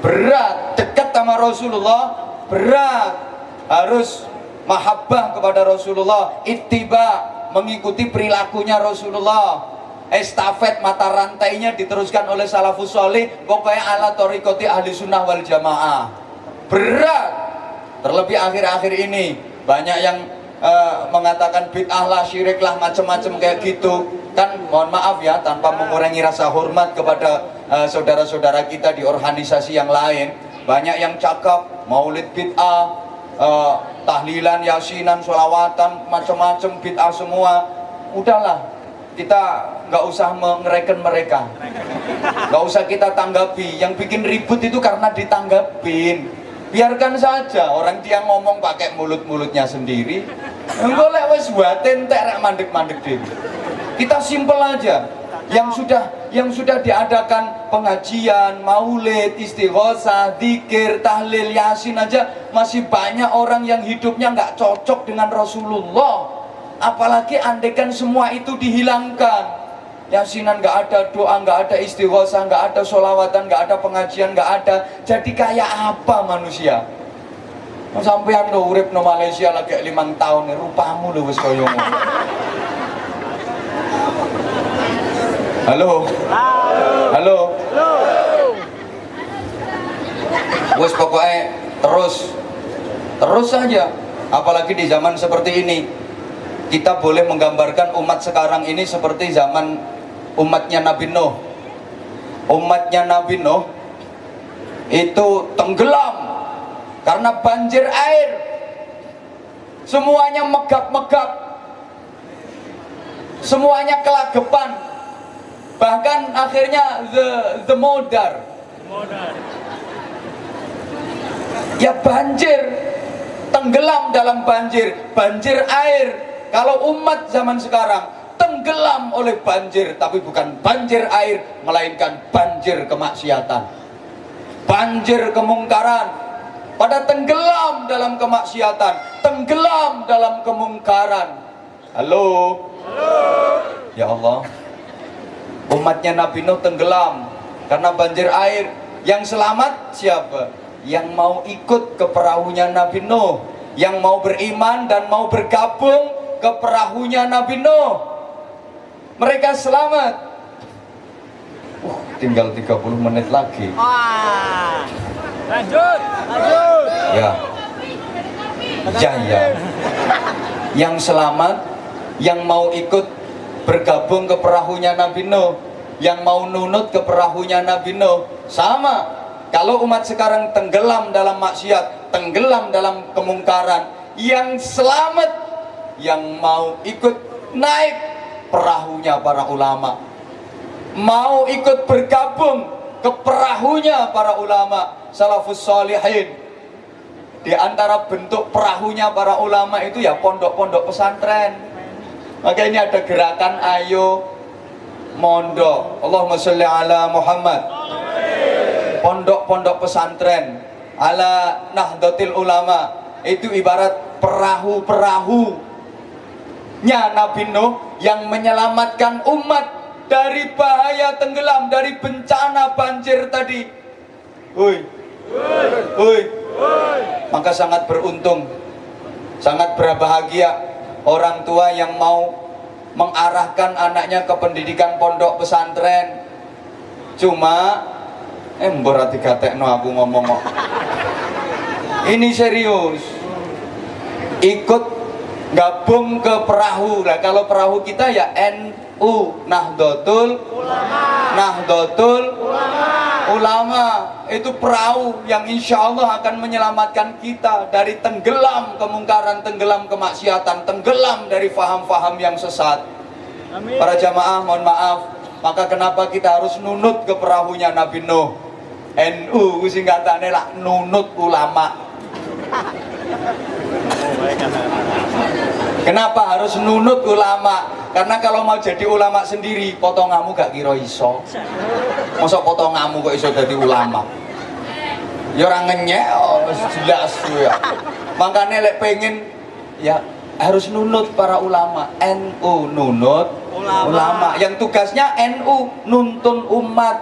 Berat, dekat sama Rasulullah berat. Harus mahabbah kepada Rasulullah, ittiba, mengikuti perilakunya Rasulullah. Estafet mata rantainya diteruskan oleh salafus sholih, pokoknya ala thariqati ahli sunnah wal jamaah. Berat. Terlebih akhir-akhir ini banyak yang mengatakan bid'ah lah, syirik lah, macam-macam kayak gitu. Kan mohon maaf ya, tanpa mengurangi rasa hormat kepada saudara-saudara kita di organisasi yang lain, banyak yang cakap maulid bid'ah, tahlilan, yasinan, sholawatan, macam-macam bid'ah semua. Udahlah, kita nggak usah mengereken mereka, nggak usah kita tanggapi. Yang bikin ribut itu karena ditanggapin. Biarkan saja orang dia ngomong pakai mulut-mulutnya sendiri. Engko lek wis buaten entek rek mandek-mandek dhewe. Kita simpel aja. Yang sudah diadakan pengajian, maulid, istighosah, dzikir, tahlil, yasin aja masih banyak orang yang hidupnya nggak cocok dengan Rasulullah. Apalagi andaikan semua itu dihilangkan. Yasinan nggak ada, doa nggak ada, istighosah nggak ada, sholawatan nggak ada, pengajian nggak ada. Jadi kayak apa manusia? Sampean lo urip no Malaysia lagi 5 tahun, rupamu lo wis koyo ngono. Halo. Halo. Wes pokoknya terus saja. Apalagi di zaman seperti ini, kita boleh menggambarkan umat sekarang ini seperti zaman umatnya Nabi Nuh. Umatnya Nabi Nuh itu tenggelam karena banjir air. Semuanya megap-megap, semuanya kelagepan. Bahkan akhirnya the modar. Ya banjir, tenggelam dalam banjir air. Kalau umat zaman sekarang tenggelam oleh banjir, tapi bukan banjir air, melainkan banjir kemaksiatan, banjir kemungkaran. Pada tenggelam dalam kemaksiatan, tenggelam dalam kemungkaran. Halo. Ya Allah, umatnya Nabi Nuh tenggelam karena banjir air. Yang selamat siapa? Yang mau ikut ke perahunya Nabi Nuh, yang mau beriman dan mau bergabung ke perahunya Nabi Nuh. Mereka selamat. Tinggal 30 menit lagi. Wah. Lanjut. Ya. Yang selamat, yang mau ikut bergabung ke perahunya Nabi Nuh, yang mau nunut ke perahunya Nabi Nuh. Sama. Kalau umat sekarang tenggelam dalam maksiat, tenggelam dalam kemungkaran, yang selamat, yang mau ikut naik perahunya para ulama. Mau ikut bergabung ke perahunya para ulama salafus sholihin. Di antara bentuk perahunya para ulama itu ya pondok-pondok pesantren. Maka ini ada gerakan ayo mondok. Allahumma sholli ala Muhammad. Pondok-pondok pesantren ala Nahdlatul Ulama itu ibarat perahu-perahunya Nabi Nuh yang menyelamatkan umat dari bahaya tenggelam, dari bencana banjir tadi. Woi. Maka sangat beruntung, sangat berbahagia orang tua yang mau mengarahkan anaknya ke pendidikan pondok pesantren. Cuma berarti gatekno aku ngomong kok. Ini serius. Ikut gabung ke perahu. Lah kalau perahu kita ya NU, Nahdlatul Ulama. Itu perahu yang insya Allah akan menyelamatkan kita dari tenggelam kemungkaran, tenggelam kemaksiatan, tenggelam dari faham-faham yang sesat. Amin. Para jamaah mohon maaf, maka kenapa kita harus nunut ke perahunya Nabi Nuh? NU singkatannya lah nunut ulama. Kenapa harus nunut ulama? Karena kalau mau jadi ulama sendiri, potonganmu gak kira iso. Masa potonganmu kok iso jadi ulama? Ya orang ngenyek, jelas ya. Makanya lek pengen ya harus nunut para ulama. NU nunut ulama. Yang tugasnya NU nuntun umat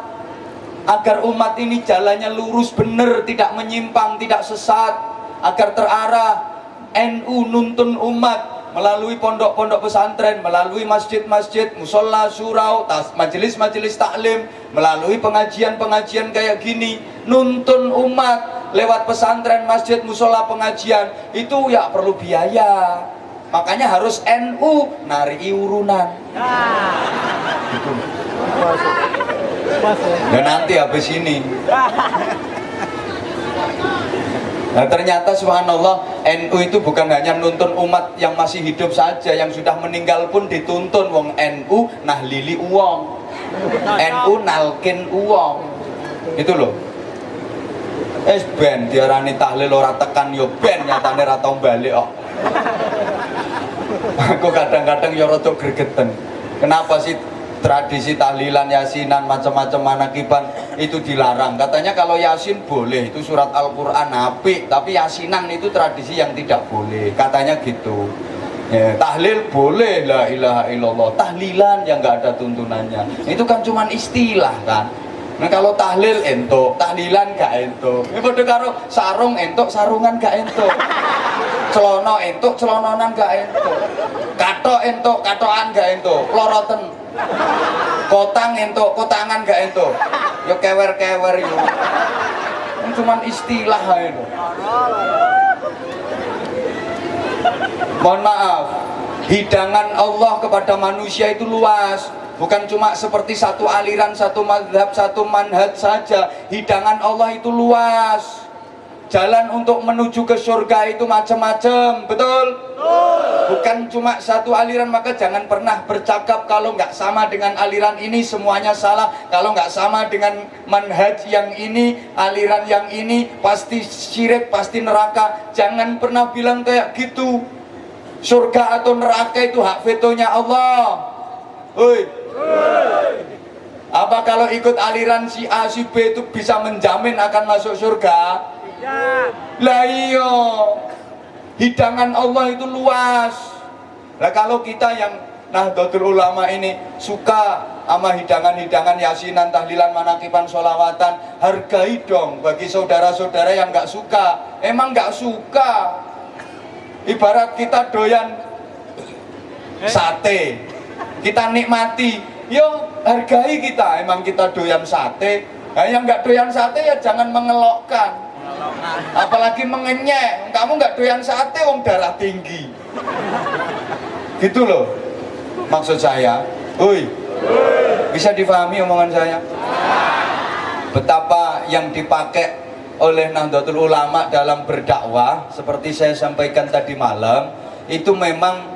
agar umat ini jalannya lurus benar, tidak menyimpang, tidak sesat, agar terarah. NU nuntun umat melalui pondok-pondok pesantren, melalui masjid-masjid, musola, surau, majelis-majelis taklim, melalui pengajian-pengajian kayak gini, nuntun umat lewat pesantren, masjid, musola, pengajian. Itu ya perlu biaya. Makanya harus NU nari urunan. Gitu. Dan nanti habis ini. Nah ternyata subhanallah NU itu bukan hanya nuntun umat yang masih hidup saja, yang sudah meninggal pun dituntun. Wong NU nahlili uang, NU nalkin uang, itu loh. Ben diarani tahlil ora tekan yo ben nyatane ra tau balik kok. Aku kadang-kadang yo rada gregeten. Kenapa sih tradisi tahlilan, yasinan, macam-macam manakiban itu dilarang? Katanya kalau yasin boleh, itu surat Al-Quran apik, tapi yasinan itu tradisi yang tidak boleh, katanya gitu. Ya, tahlil boleh, la ilaha illallah. Tahlilan yang nggak ada tuntunannya, itu kan cuman istilah kan. Nah kalau tahlil entuk, tahlilan gak entuk. Ini padha karo sarung entuk, sarungan gak entuk. Celono entuk, celononan gak entuk. Katok entuk, katokan gak entuk. Loroten. Kotang entuk, kotangan gak entuk. Yo kewer-kewer yo. Ini cuman istilah ae lho. Mohon maaf, hidangan Allah kepada manusia itu luas. Bukan cuma seperti satu aliran, satu mazhab, satu manhaj saja. Hidangan Allah itu luas. Jalan untuk menuju ke surga itu macam-macam, betul? Bukan cuma satu aliran. Maka jangan pernah bercakap kalau nggak sama dengan aliran ini semuanya salah. Kalau nggak sama dengan manhaj yang ini, aliran yang ini pasti syirik, pasti neraka. Jangan pernah bilang kayak gitu. Surga atau neraka itu hak vetonya Allah. Hoi. Apa kalau ikut aliran si A, si B itu bisa menjamin akan masuk surga? Lah iya, hidangan Allah itu luas. Lah kalau kita yang Nahdlatul Ulama ini suka sama hidangan-hidangan yasinan, tahlilan, manakiban, sholawatan, hargai dong bagi saudara-saudara yang nggak suka. Emang nggak suka. Ibarat kita doyan sate, kita nikmati, yo hargai kita. Emang kita doyan sate. Nah, yang nggak doyan sate ya jangan mengelokkan. Apalagi mengenyek. Kamu nggak doyan sate, wong darah tinggi. Gitu loh maksud saya. Hoi. Bisa difahami omongan saya? Betapa yang dipakai oleh Nahdlatul Ulama dalam berdakwah seperti saya sampaikan tadi malam, itu memang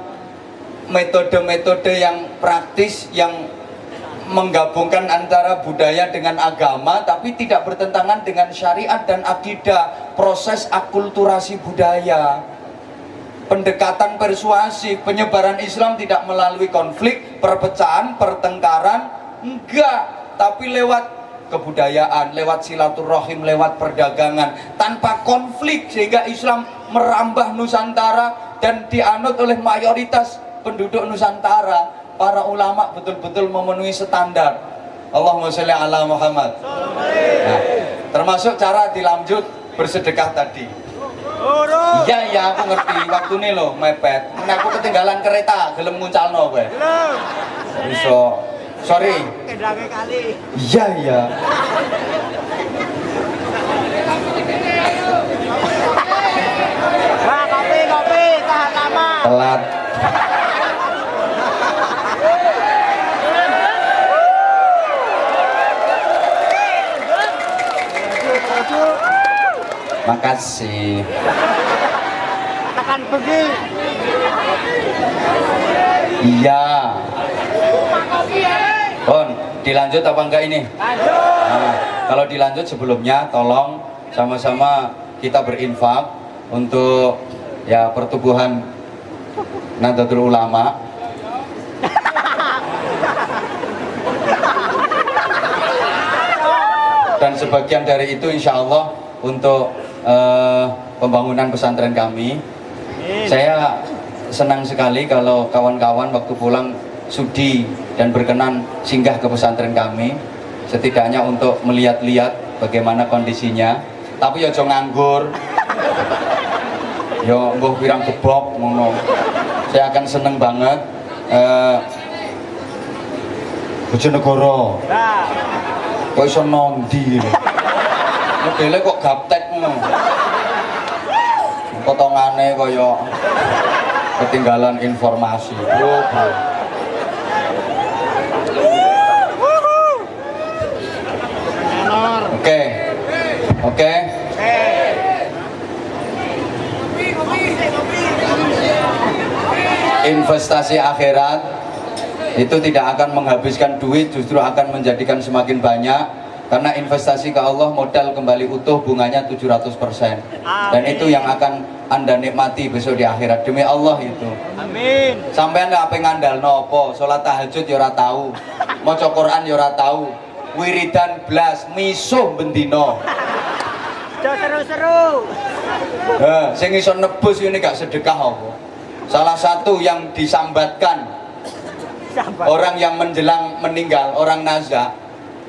metode-metode yang praktis yang menggabungkan antara budaya dengan agama tapi tidak bertentangan dengan syariat dan akidah, proses akulturasi budaya, pendekatan persuasif, penyebaran Islam tidak melalui konflik, perpecahan, pertengkaran, enggak, tapi lewat kebudayaan, lewat silaturahim, lewat perdagangan, tanpa konflik, sehingga Islam merambah Nusantara dan dianut oleh mayoritas penduduk Nusantara. Para ulama betul-betul memenuhi standar. Allahumma sholli ala Muhammad. Nah, termasuk cara dilanjut bersedekah tadi. Iya, aku ngerti. Waktu ini loh mepet. Aku ketinggalan kereta, gelem nguncalno kowe. Iso. Sorry. Iya. Wah, kopi, tahan lama. Telat. Makasih. Tekan pergi. Iya. Bon, dilanjut apa enggak ini? Lanjut. Nah, kalau dilanjut sebelumnya tolong sama-sama kita berinfak untuk ya pertubuhan Nahdlatul Ulama. Dan sebagian dari itu insya Allah untuk pembangunan pesantren kami. Saya senang sekali kalau kawan-kawan waktu pulang sudi dan berkenan singgah ke pesantren kami, setidaknya untuk melihat-lihat bagaimana kondisinya. Tapi ya jangan nganggur, ya mbuh pirang gebok ngono. Saya akan seneng banget. Bojonegoro Nah, kok iso nondi lho. Modele kok gaptek ngono. Potongane kaya ketinggalan informasi. Bro. Oke. Investasi akhirat itu tidak akan menghabiskan duit, justru akan menjadikan semakin banyak. Karena investasi ke Allah modal kembali utuh, bunganya 700%. Dan itu yang akan Anda nikmati besok di akhirat. Demi Allah itu. amin. Sampean nggak pengen ngandal nopo, sholat tahajud ya ora tahu, maca Quran ya ora tahu, wiridan blas, misuh bendino. Seru-seru. Sing iso nebus ini gak sedekah apa? Salah satu yang disambatkan orang yang menjelang meninggal, orang nazak,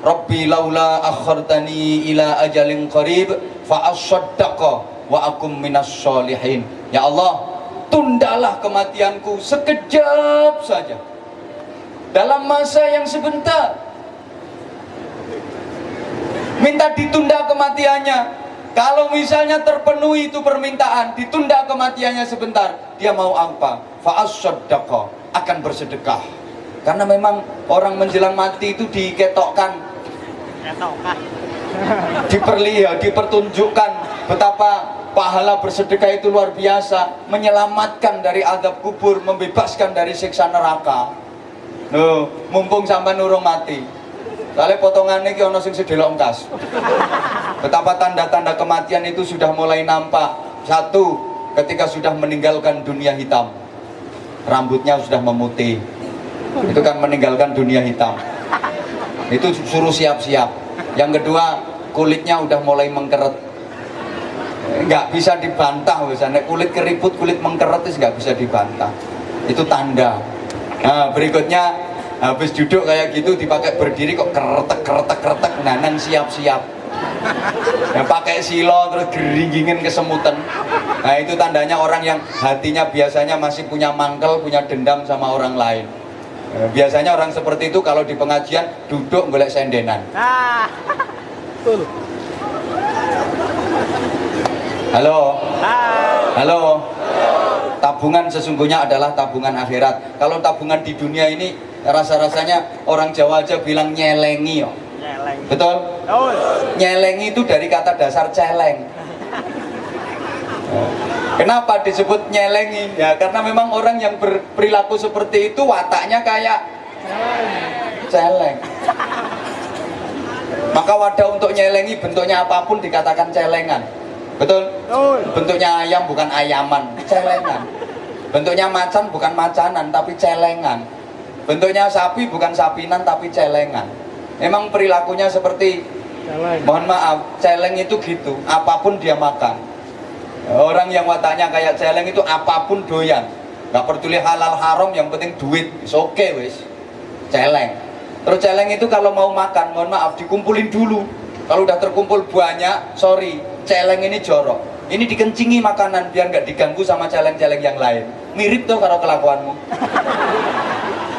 Rabbi laula akhartani ila ajalin qarib fa asaddaqa wa akum minas sholihin. Ya Allah, tundalah kematianku sekejap saja, dalam masa yang sebentar. Minta ditunda kematiannya. Kalau misalnya terpenuhi itu permintaan, ditunda kematiannya sebentar, dia mau apa? Fa asaddaqa, akan bersedekah. Karena memang orang menjelang mati itu diketokkan, dipertunjukkan betapa pahala bersedekah itu luar biasa, menyelamatkan dari azab kubur, membebaskan dari siksa neraka. Mumpung sampai nurung mati, soalnya potongannya ki ono sing sedelok engkas. Betapa tanda-tanda kematian itu sudah mulai nampak. Satu, ketika sudah meninggalkan dunia hitam, rambutnya sudah memutih, itu kan meninggalkan dunia hitam, itu suruh siap-siap. Yang kedua, kulitnya udah mulai mengkeret, nggak bisa dibantah. Misalnya kulit keriput, kulit mengkeret itu nggak bisa dibantah, itu tanda. Nah, berikutnya habis duduk kayak gitu dipakai berdiri kok keretek, nanang siap-siap. Ya, pakai silo terus geringgingin kesemutan. Nah, itu tandanya orang yang hatinya biasanya masih punya mangkel, punya dendam sama orang lain. Biasanya orang seperti itu kalau di pengajian duduk golek sendenan. Nah. Halo. Tabungan sesungguhnya adalah tabungan akhirat. Kalau tabungan di dunia ini rasa-rasanya orang Jawa aja bilang nyelengi. Betul? Nyelengi itu dari kata dasar celeng. Kenapa disebut nyelengi? Ya karena memang orang yang berperilaku seperti itu wataknya kayak celeng. Maka wadah untuk nyelengi bentuknya apapun dikatakan celengan. Betul? Bentuknya ayam bukan ayaman, celengan. Bentuknya macan bukan macanan tapi celengan. Bentuknya sapi bukan sapinan tapi celengan. Memang perilakunya seperti mohon maaf, celeng itu gitu, apapun dia makan. Orang yang wataknya kayak celeng itu apapun doyan, nggak peduli halal haram, yang penting duit, oke wis. Celeng. Terus celeng itu kalau mau makan, mohon maaf, dikumpulin dulu. Kalau udah terkumpul banyak, sorry, celeng ini jorok. Ini dikencingi makanan biar nggak diganggu sama celeng-celeng yang lain. Mirip tuh kalau kelakuanmu.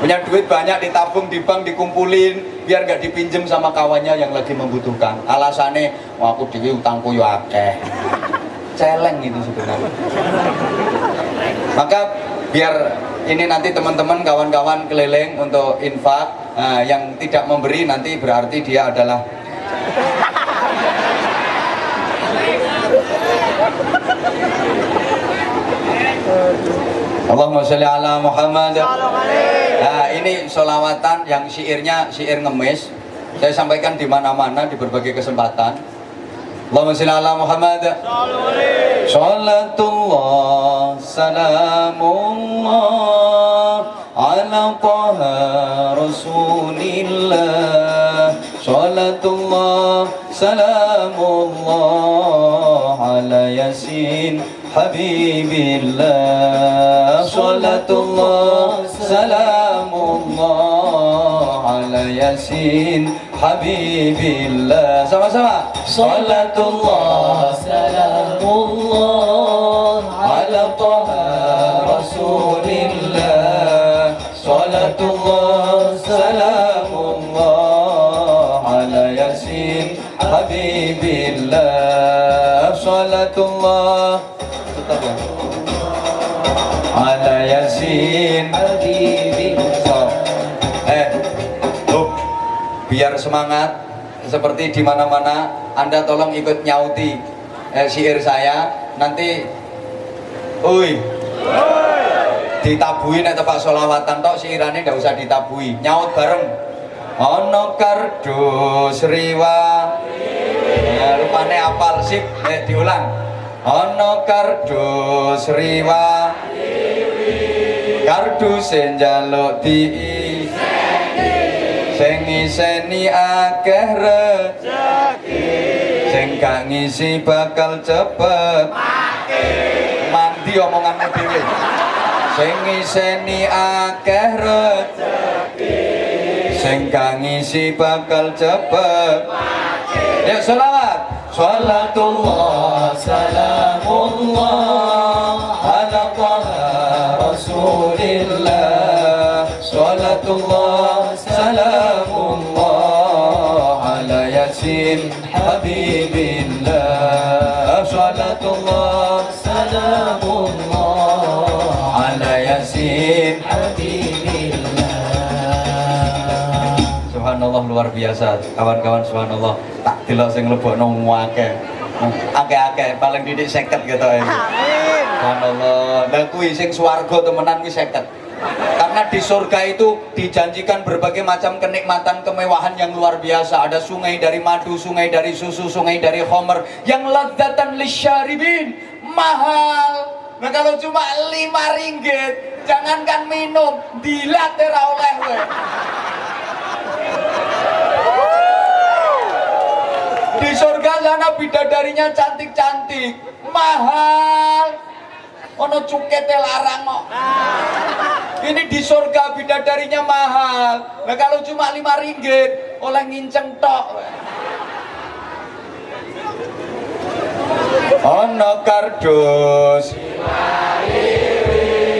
Punya duit banyak ditabung di bank, dikumpulin biar nggak dipinjem sama kawannya yang lagi membutuhkan. Alasannya, wah aku dewi utangku yo akeh. Celeng itu sebenarnya. Maka biar ini nanti teman-teman kawan-kawan keliling untuk infak, yang tidak memberi nanti berarti dia adalah Allahumma sholli ala Muhammad. Nah, ini sholawatan yang syairnya syair ngemis. Saya sampaikan di mana-mana di berbagai kesempatan. Allahumma sholli ala Muhammad. Salatullah salamullah ala taha rasulillah. Salatullah salamullah ala yasin habibillah. Salatullah salamullah ala yasin habibillah. Sama-sama. Salatullah salamullah ala taha rasulillah. Salatullah salamullah ala yasin habibillah. Salatullah ala yasin habibillah. Biar semangat seperti di mana-mana, Anda tolong ikut nyauti syair saya nanti. Ditabui nek tepak sholawatan tok, syairane ndak usah ditabui, nyaut bareng. Ono kardus riwa, rupane apal sip, diulang. Ono kardus riwa, kardus njaluk diisi, sing ngiseni akeh rejeki, sing gak ngisi bakal cepet mandi omonganmu dhewe. Sing ngiseni akeh rejeki, sing gak ngisi bakal cepet. Yuk sholawat. Salatullah salamullah ala taha rasulillah. Salatullah salamullah ala yasin habibillah. Salatullah salamullah ala yasin habibillah. Subhanallah, luar biasa kawan-kawan, subhanallah. Tak delok sing mlebokno akeh. Akeh-akeh paling didik 50 gitu ya. Amin. Subhanallah. Lah kuwi sing swarga temenan kuwi 50. Karena di surga itu dijanjikan berbagai macam kenikmatan, kemewahan yang luar biasa. Ada sungai dari madu, sungai dari susu, sungai dari khamr yang ladzatan lisyaribin, mahal. Nah kalau cuma 5 ringgit, jangankan minum, dilat ora oleh we. Di surga sana bidadarinya cantik-cantik, mahal. Ono cukete larang kok. Ini di surga bidadarinya mahal. Nah kalau cuma 5 ringgit oleh nginceng tok. Ono kardus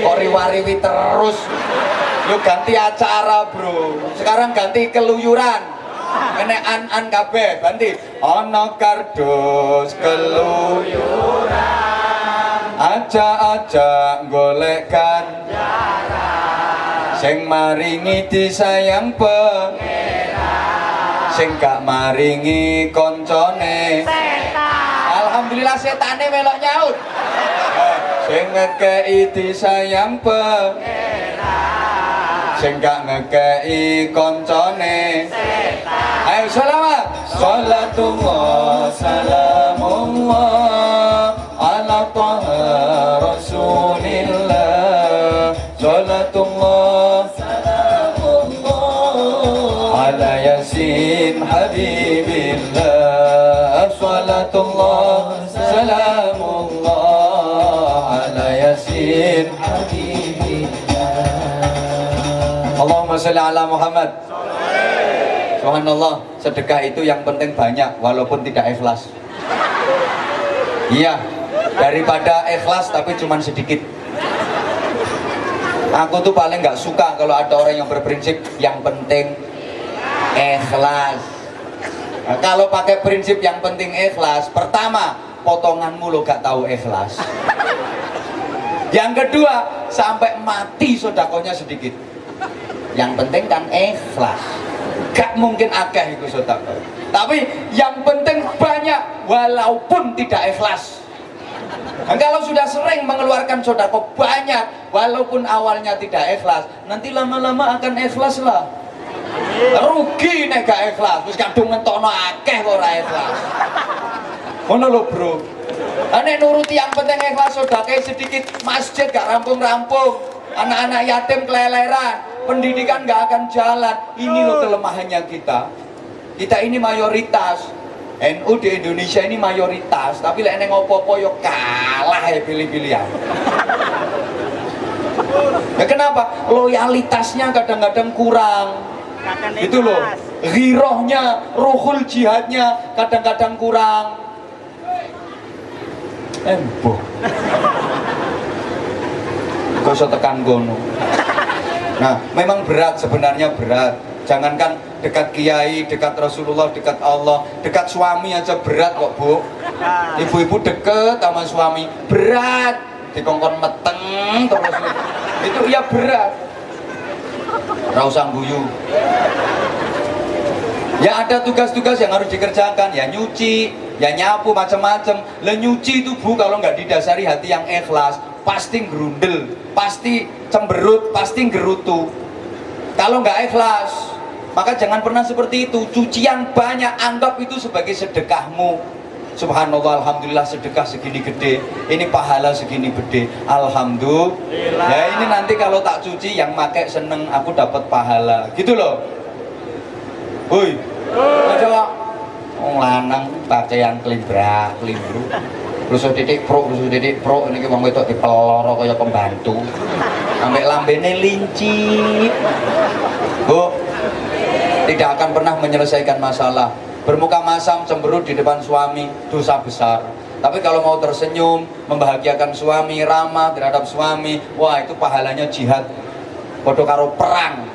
kok riwariwi terus. Yuk ganti acara bro. Sekarang ganti keluyuran. Kene an kabeh ganti. Ono kardus keluyuran, aja-aja golekkan jarak, sing maringi disayang pangeran, sing gak maringi koncone setan. Alhamdulillah setane melok nyaut. Sing ngekei disayang sing gak ngekei koncone ayo selamat salatullah salamullah ala taha rasulillah salatullah salamullah ala yasin habibillah salatullah salamullah ala yasin Allahumma sholli ala Muhammad. Subhanallah, sedekah itu yang penting banyak walaupun tidak ikhlas. Iya, daripada ikhlas tapi cuman sedikit. Aku tuh paling nggak suka kalau ada orang yang berprinsip yang penting ikhlas. Nah, kalau pakai prinsip yang penting ikhlas, pertama potonganmu lo gak tahu ikhlas. Yang kedua, sampai mati sodakonya sedikit. Yang penting kan ikhlas. Gak mungkin akeh itu sedekah. Tapi yang penting banyak walaupun tidak ikhlas. Dan kalau sudah sering mengeluarkan sedekah banyak walaupun awalnya tidak ikhlas, nanti lama-lama akan ikhlas lah. Rugi nek gak ikhlas, wis kadung ngentokno akeh kok ora ikhlas. Ngono lho, Bro. Nek nuruti yang penting ikhlas sedekah sedikit, masjid gak rampung-rampung, anak-anak yatim keleleran, pendidikan nggak akan jalan. Ini loh kelemahannya kita. Kita ini mayoritas. NU di Indonesia ini mayoritas, tapi lek neng opo-opo yo kalah ya pilih-pilihan. Ya kenapa? Loyalitasnya kadang-kadang kurang. Itu loh. Ghirohnya, ruhul jihadnya kadang-kadang kurang. Emboh. Kau so tekan gono. Nah, memang berat, sebenarnya berat. Jangankan dekat kiai, dekat Rasulullah, dekat Allah, dekat suami aja berat kok, Bu. Ibu-ibu deket sama suami, berat. Dikongkon meteng terus. Itu ya berat. Ra usah guyu. Ya ada tugas-tugas yang harus dikerjakan, ya nyuci, ya nyapu, macam-macam. Lah nyuci itu, Bu, kalau nggak didasari hati yang ikhlas, pasti gerundel, pasti cemberut, pasti gerutu. Kalau nggak ikhlas, maka jangan pernah seperti itu. Cucian banyak, anggap itu sebagai sedekahmu. Subhanallah, alhamdulillah sedekah segini gede, ini pahala segini gede. Alhamdulillah. Ya ini nanti kalau tak cuci yang pakai seneng, aku dapat pahala. Gitu loh. Woi, coba lanang pakaian kelimbrak, kelimbru. Rusuh titik pro, ini wong wedok dipeloro kaya pembantu. Sampai lambene lincip. Bu, tidak akan pernah menyelesaikan masalah. Bermuka masam cemberut di depan suami, dosa besar. Tapi kalau mau tersenyum, membahagiakan suami, ramah terhadap suami, wah itu pahalanya jihad. Podo karo perang.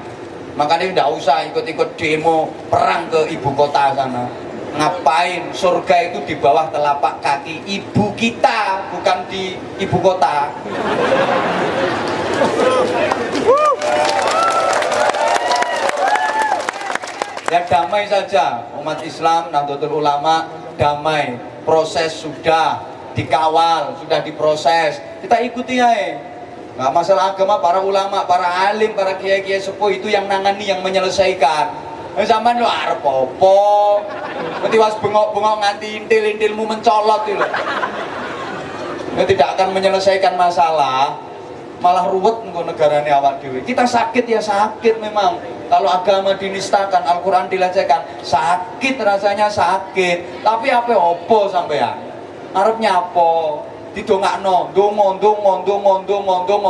Makanya tidak usah ikut-ikut demo perang ke ibu kota sana. Ngapain? Surga itu di bawah telapak kaki ibu kita, bukan di ibu kota. Ya damai saja, umat Islam, Nahdlatul Ulama damai, proses sudah dikawal, sudah diproses, kita ikuti aja. Nggak masalah agama, para ulama, para alim, para kiai-kiai sepuh itu yang nangani, yang menyelesaikan. Zaman lo arep apa? Nanti was bengok-bengok nganti intil-intilmu mencolot itu. Tidak akan menyelesaikan masalah, malah ruwet engko negarane awak dhewe. Kita sakit ya sakit memang. Kalau agama dinistakan, Al-Qur'an dilecehkan, sakit rasanya sakit. Tapi apa opo sampean? Arep nyapo? Didongakno, ndonga.